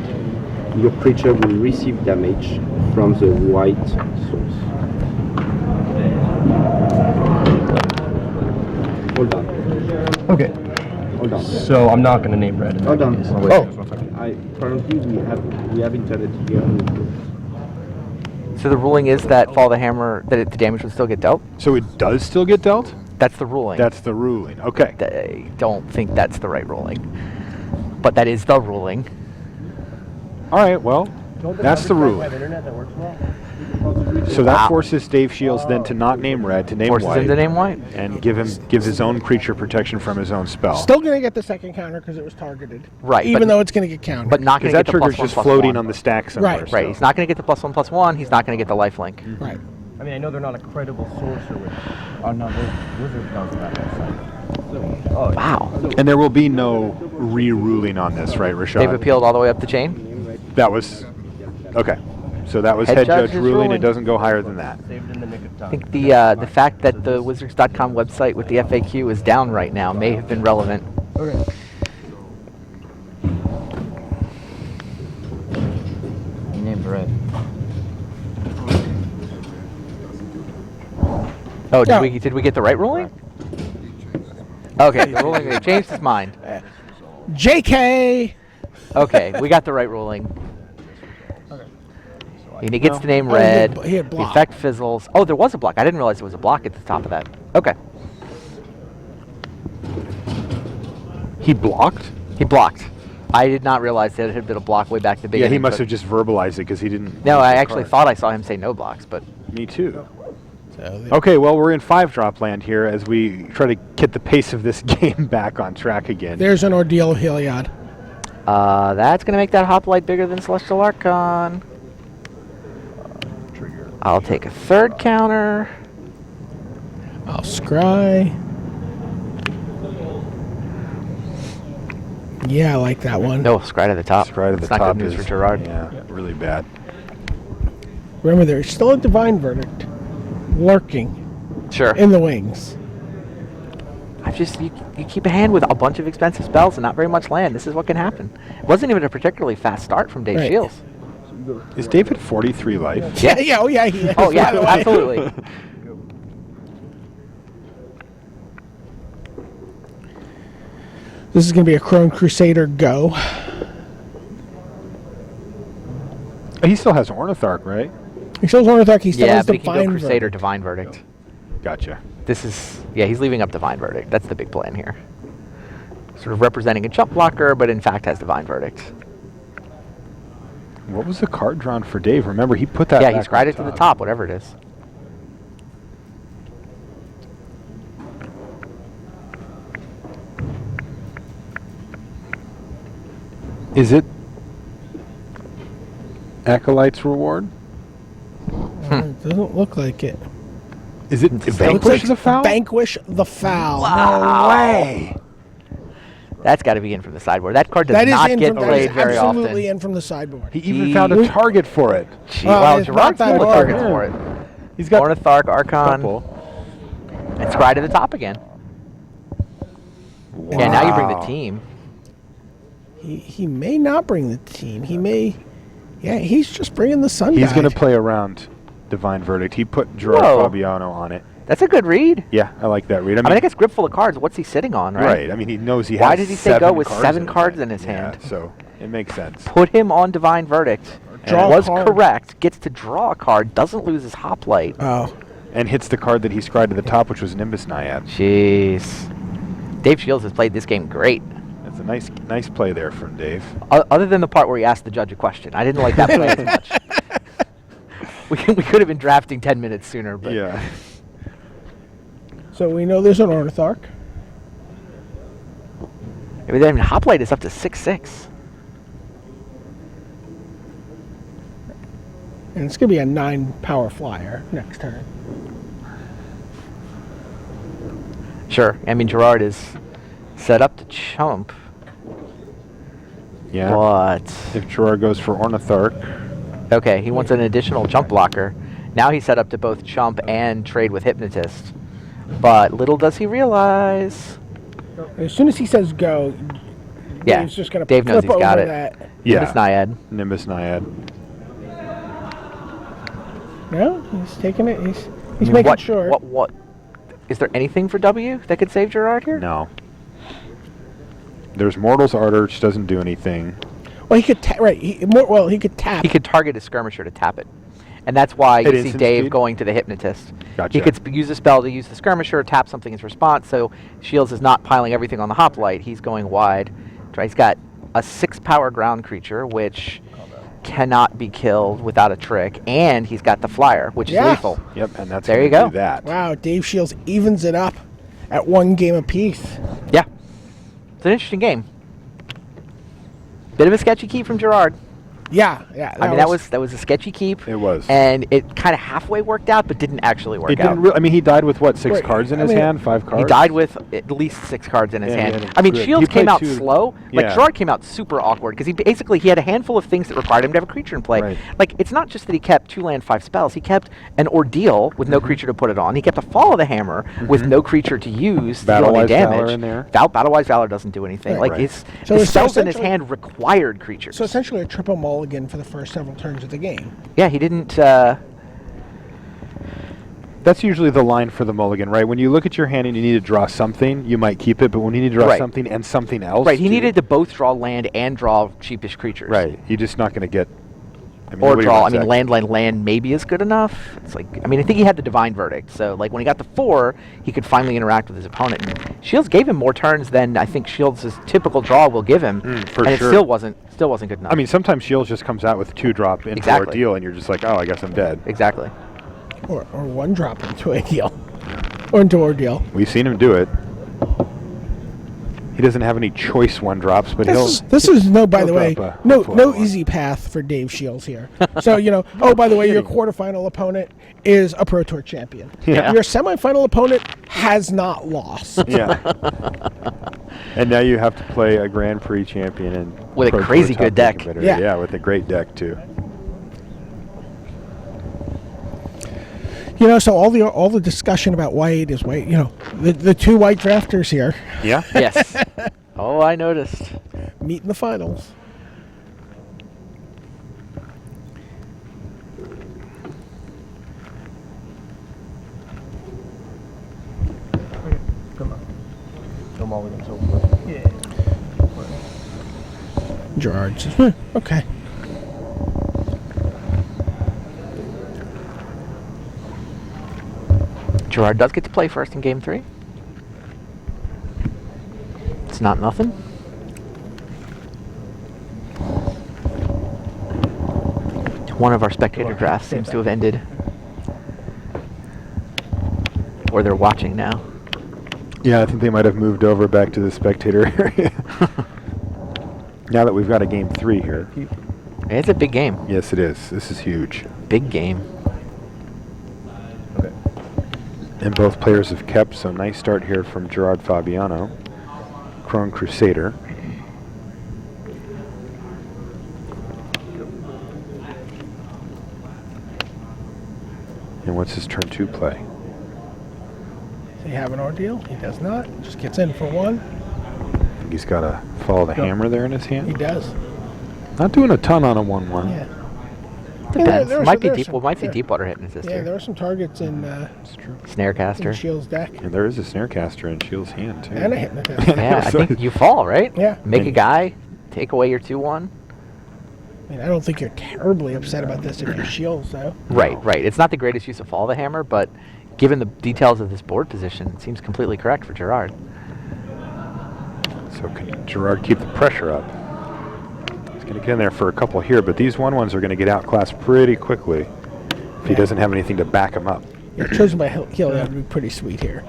your creature will receive damage from the white source. Hold on. Okay. Hold on. So I'm not going to name red. In Hold that on. case. Currently we have internet here. So the ruling is that Fall the Hammer, that the damage would still get dealt? So it does still get dealt? That's the ruling. That's the ruling. Okay. I don't think that's the right ruling. But that is the ruling. All right, well, that's the Have ruling. internet that works well? So that Wow. forces Dave Shiels then to not name red, to name Forces white, him to name white. and give his own creature protection from his own spell. Still going to get the second counter because it was targeted. Right, Even but- though it's going to get countered. But not going Because to that get the trigger's +1/+1. just floating on the stack somewhere. Right. Right, he's not going to get the +1/+1. He's not going to get the lifelink. Right. I mean, I know they're not a credible sorcerer with. Oh no, Wizards knows about that site. Oh, Wow. And there will be no re-ruling on this, right, Rashad? They've appealed all the way up the chain. That was okay. So that was Head head judge judge is ruling. ruling. It doesn't go higher than that. saved in the nick of I time. think the fact that the Wizards.com website with the FAQ is down right now may have been relevant. Okay. He named red. Oh, did Yeah. we get the right ruling? Okay, the ruling they changed his mind. JK. Okay, we got the right ruling. And he gets to name Oh, he had red. bl- he had The block. effect fizzles. Oh, there was a block. I didn't realize there was a block at the top of that. Okay. He blocked. He blocked. I did not realize that it had been a block way back at the Yeah, beginning. he must but- have just verbalized it because he didn't. No, use I the actually card. thought I saw him say no blocks, but Me too. So Okay, well, we're in 5-drop land here as we try to get the pace of this game back on track again. there's an ordeal of Heliod. that's going to make that hoplite bigger than Celestial Archon. I'll take a third counter. I'll scry. Yeah, I like that one. No, scry to the top. Right at the It's not top good news is, for Gerard. Yeah, really bad. Remember, there's still a divine verdict lurking Sure. in the wings. You keep a hand with a bunch of expensive spells and not very much land. This is what can happen. It wasn't even a particularly fast start from Dave Right. Shiels. Is David 43 life? Yeah. Yeah, oh yeah, he is, Oh yeah, by the way. absolutely. This is going to be a Crone Crusader go. He still has Ornithark, right? He shows Ornithark, he still Yeah, has but he can divine go Crusader, verdict. Divine Verdict. Gotcha. This is, yeah, he's leaving up Divine Verdict. That's the big plan here. Sort of representing a jump blocker, but in fact has Divine Verdict. What was the card drawn for Dave? Remember, he put that Yeah, he back scried on it to the top, whatever it is. Is it Acolyte's reward? It doesn't look like it. Is it Looks Vanquish the Foul? Vanquish the Foul. No way! That's got to be in from the sideboard. That card does That is not in get from, that played is very absolutely often. in from the sideboard. He even He- found a target for it. Gee, Well, wow, it's Gerard's not full that of hard, targets yeah. for it. He's got Ornithark, a Archon, couple. and scry to the top again. Yeah, now you bring the Wow. team. He may not bring the team. He may. Yeah, he's just bringing the sun. He's going to Guide. play around Divine Verdict. He put Gerard Whoa. Fabiano on it. That's a good read. Yeah, I like that read. I mean, I guess grip full of cards. What's he sitting on, right? right. I mean, he knows he has Why did he say go 7 with cards 7 in his cards hand. in his hand? Yeah, so it makes sense. Put him on Divine Verdict. Draw a was card. correct. Gets to draw a card. Doesn't lose his hoplite. Oh, And hits the card that he scried to the top, which was Nimbus Naiad. Jeez. Dave Shiels has played this game great. That's a nice play there from Dave. Other than the part where he asked the judge a question. I didn't like that play as much. We could have been drafting 10 minutes sooner, but Yeah. so we know there's an Ornithark. I mean, hoplite is up to 6/6. And it's going to be a 9 power flyer next turn. Sure. I mean, Gerard is set up to chump, Yeah. but If Gerard goes for Ornithark, okay, he wants an additional jump blocker. Now he's set up to both chump and trade with Hypnotist. But little does he realize. As soon as he says go, Yeah, Dave's just going to Dave knows flip he's got over it. that. yeah, Nimbus Naiad. Nimbus Naiad. No, he's taking it. He's making what, sure. What? Is there anything for W that could save Gerard here? No. There's Mortal's Ardor, which doesn't do anything. Well, he could he could tap. He could target a skirmisher to tap it. And that's why At you see instant Dave speed? going to the Hypnotist. Gotcha. He could use a spell to use the skirmisher, tap something in response, so Shields is not piling everything on the hoplite. He's going wide. He's got a 6 power ground creature, which cannot be killed without a trick, and he's got the flyer, which is Yeah. lethal. Yep, and that's There gonna you go. do that. Wow, Dave Shiels evens it up at 1 game apiece. Yeah. It's an interesting game. Bit of a sketchy keep from Gerard. Yeah. That was a sketchy keep. It was. And it kind of halfway worked out, but didn't actually work It out. didn't really. I mean, he died with what, 6 Right, cards in I his mean, hand, 5 cards. He died with at least 6 cards in his Yeah, hand. yeah, I mean, good. Shields He came played out 2. slow. Like, Yeah. Gerard came out super awkward because he had a handful of things that required him to have a creature in play. Right. Like, it's not just that he kept 2 land, 5 spells. He kept an Ordeal with no creature to put it on. He kept a Fall of the Hammer with no creature to use to deal any Battle-wise damage. Valor in there. Battle-wise Valor doesn't do anything. Right. Like, Right. his So it's spells in his essentially- hand required creatures. So essentially a triple mulligan for the first several turns of the game. Yeah, he didn't. That's usually the line for the mulligan, right? When you look at your hand and you need to draw something, you might keep it, but when you need to draw Right. something and something else, Right, he too- needed to both draw land and draw cheapish creatures. Right, you're just not going to get. I mean, Or nobody draw. I wants mean, that. land maybe is good enough. It's like, I mean, I think he had the Divine Verdict. So, like, when he got the 4, he could finally interact with his opponent. And Shields gave him more turns than I think Shields' typical draw will give him. for and sure. it still wasn't good enough. I mean, sometimes Shields just comes out with 2-drop into Exactly. Ordeal, and you're just like, oh, I guess I'm dead. exactly. Or 1 drop into a deal. Or into Ordeal. We've seen him do it. He doesn't have any choice 1-drops, but This is no, by he'll the way, drop a no foil. easy path for Dave Shields here. So, oh, by the way, your quarterfinal opponent is a Pro Tour champion. Yeah. Your semifinal opponent has not lost. Yeah. And now you have to play a Grand Prix champion and With a Pro Tour crazy top good deck. competitor. Yeah. Yeah, with a great deck too. So all the discussion about white is white. The 2 white drafters here Yeah. Yes. Oh, I noticed. meet in the finals. Come on. No mulligans over. Yeah. Gerard says, okay. Gerard does get to play first in game 3. It's not nothing. One of our spectator drafts seems to have ended. Or they're watching now. Yeah, I think they might have moved over back to the spectator area. Now that we've got a game 3 here. It's a big game. Yes, it is. This is huge. Big game. Okay. And both players have kept, so nice start here from Gerard Fabiano. Crone Crusader. And what's his turn 2 play? Does he have an Ordeal? He does not. Just gets in for 1. I think he's got a follow the hammer there in his He hand. does. Not doing a ton on a 1/1. Yeah. Depends. there are Might be some- deep. Well, might be Deepwater Hypnotist Yeah, here. there are some targets in That's true. Snarecaster. Shields' deck. And there is a Snarecaster in Shields' hand, too. And a Hypnotist. Yeah, I So- think you fall, right? Yeah. Make a And- guy, take away your 2/1. I mean, I don't think you're terribly upset about this if you're Shields, though. Right, right. It's not the greatest use of Fall of the Hammer, but given the details of this board position, it seems completely correct for Gerard. So can Gerard keep the pressure up? He's going to get in there for a couple here, but these 1/1s are going to get outclassed pretty quickly if he doesn't have anything to back him up. Yeah, chosen by Helion would be pretty sweet here.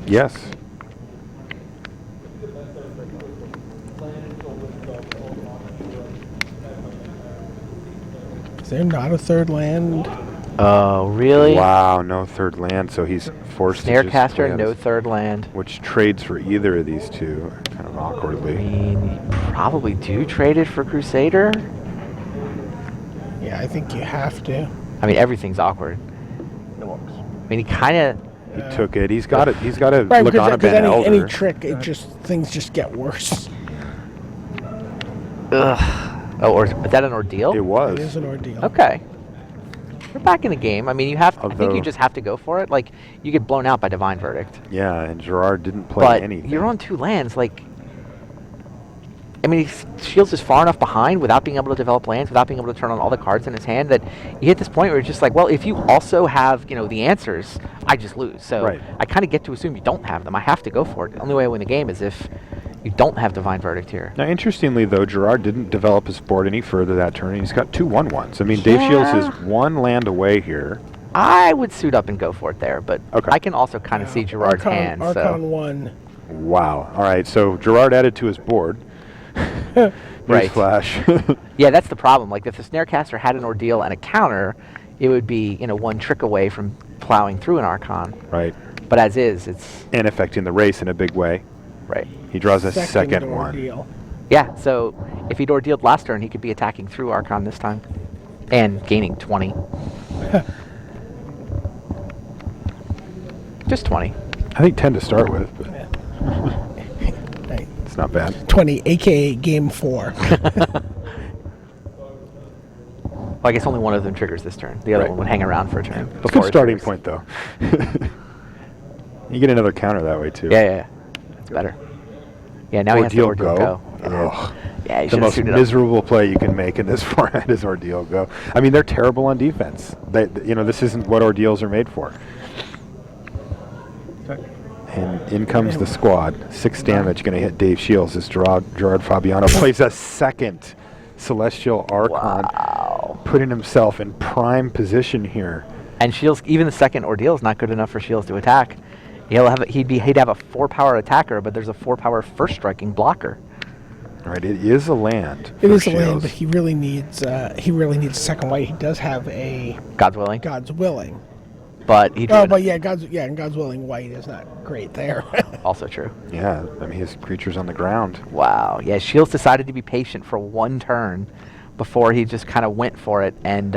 Yes. Is there not a 3rd land? Oh, really? Wow, no 3rd land, so he's forced to just play Snarecaster, out no his- 3rd land. which trades for either of these two, kind of I awkwardly. mean, you probably do trade it for Crusader. Yeah, I think you have to. I mean, everything's awkward. No works. I mean, he kind of. He took it. He's got it. He's got to Right, look on a because Ben any Elder. trick, things just get worse. Ugh. Oh, or is that an ordeal? It was. It is an ordeal. Okay. We're back in the game. I mean, you have. I think Although- you just have to go for it. Like, you get blown out by Divine Verdict. Yeah, and Gerard didn't play But anything. you're on 2 lands. Like, I mean, Shields is far enough behind without being able to develop lands, without being able to turn on all the cards in his hand, that you hit this point where it's just like, well, if you also have, the answers, I just lose. So Right. I kind of get to assume you don't have them. I have to go for it. The only way I win the game is if You don't have Divine Verdict here. Now, interestingly, though, Gerard didn't develop his board any further that turn. He's got 2 1/1s. I mean, Dave Shiels is 1 land away here. I would suit up and go for it there, but Okay. I can also kind of see Gerard's hand. Archon So 1. Wow. All right, so Gerard added to his board. Right. Newsflash. yeah, that's the problem. Like if the Snarecaster had an Ordeal and a counter, it would be 1 trick away from plowing through an Archon. Right. But as is, it's And affecting the race in a big way. right. He draws a second one. ordeal. Yeah, so if he'd Ordealed last turn, he could be attacking through Archon this time and gaining 20. Just 20. I think 10 to start with, but Right. it's not bad. 20, a.k.a. Game 4. Well, I guess only one of them triggers this turn. The other Right. one would hang around for a turn. It's a before good it starting triggers. point, though. You get another counter that way, too. Yeah. That's better. Yeah, now he has to Ordeal Ordeal go. go. Ugh. Yeah, he The should have most suited up. miserable play you can make in this format is Ordeal go. I mean, they're terrible on defense. This isn't what Ordeals are made for. And in comes the squad. 6 damage going to hit Dave Shiels as Gerard Fabiano plays a second Celestial Archon, putting himself in prime position here. And Shields, even the second Ordeal is not good enough for Shields to attack. He'd have a 4-power attacker, but there's a 4-power first striking blocker. All right, it is a land. It for is a land, Shields. but he really needs a second white. He does have a God's willing, God's Willing. but he. Oh, but yeah, God's Willing white is not great there. Also true. Yeah, I mean, his creature's on the ground. Wow. Yeah, Shields decided to be patient for 1 turn before he just kind of went for it, and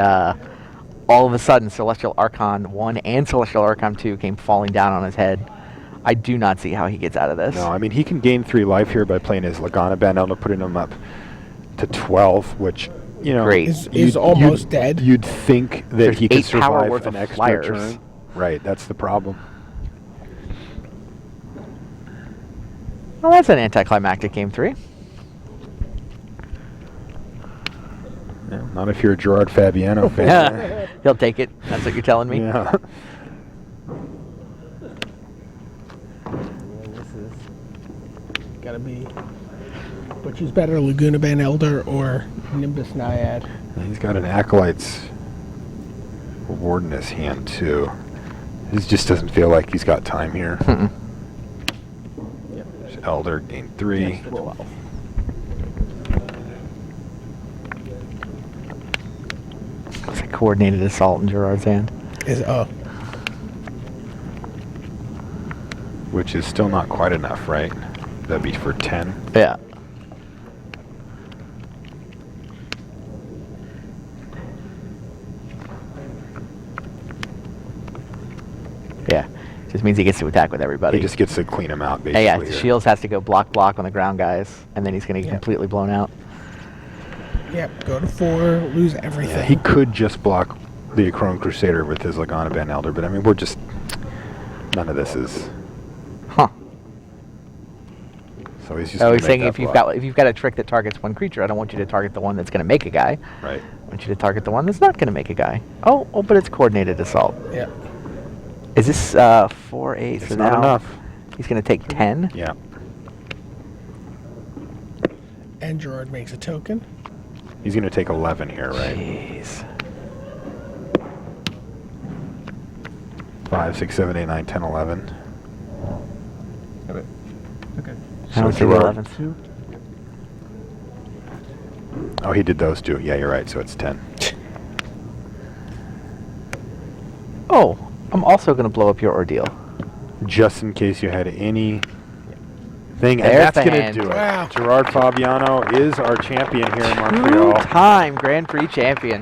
all of a sudden, Celestial Archon 1 and Celestial Archon 2 came falling down on his head. I do not see how he gets out of this. No, I mean, he can gain 3 life here by playing his Lagana Bandana, putting him up to 12, which, Great. is almost dead. You'd think that There's he could 8 power survive worth an of extra flyers. turn. Right, that's the problem. Well, that's an anticlimactic game 3. Yeah, not if you're a Gerard Fabiano fan. He'll take it. That's what you're telling me. Yeah. This is gotta be. Which is better, Laguna Band Elder or Nimbus Naiad? He's got an Acolyte's Reward in his hand, too. He just doesn't feel like he's got time here. There's Elder, gain 3. 12. It's a coordinated assault in Gerard's hand. Which is still not quite enough, right? That'd be for 10. Yeah. Yeah. Just means he gets to attack with everybody. He just gets to clean him out, basically. Yeah, here. Shields has to go block on the ground guys, and then he's going to get completely blown out. Yep, go to 4, lose everything. Yeah, he could just block the Chrome Crusader with his Lagana Band Elder, but I mean, we're just... None of this is... Huh. So he's just Oh, gonna he's make saying that if you've got a trick that targets one creature, I don't want you to target the one that's going to make a guy. Right. I want you to target the one that's not going to make a guy. Oh, but it's coordinated assault. Yeah. Is this 4-8? It's So not now enough. he's going to take 10. Yeah. And Gerard makes a token. He's going to take 11 here, right? Jeez. 5, 6, 7, 8, 9, 10, 11. Okay. I don't see the Gerard- 11th. Oh, he did those two. Yeah, you're right. So it's 10. Oh, I'm also going to blow up your Ordeal. Just in case you had any thing. And There's that's the going to hand. do it. Wow. Gerard Fabiano is our champion here in Montreal. Two-time Grand Prix champion.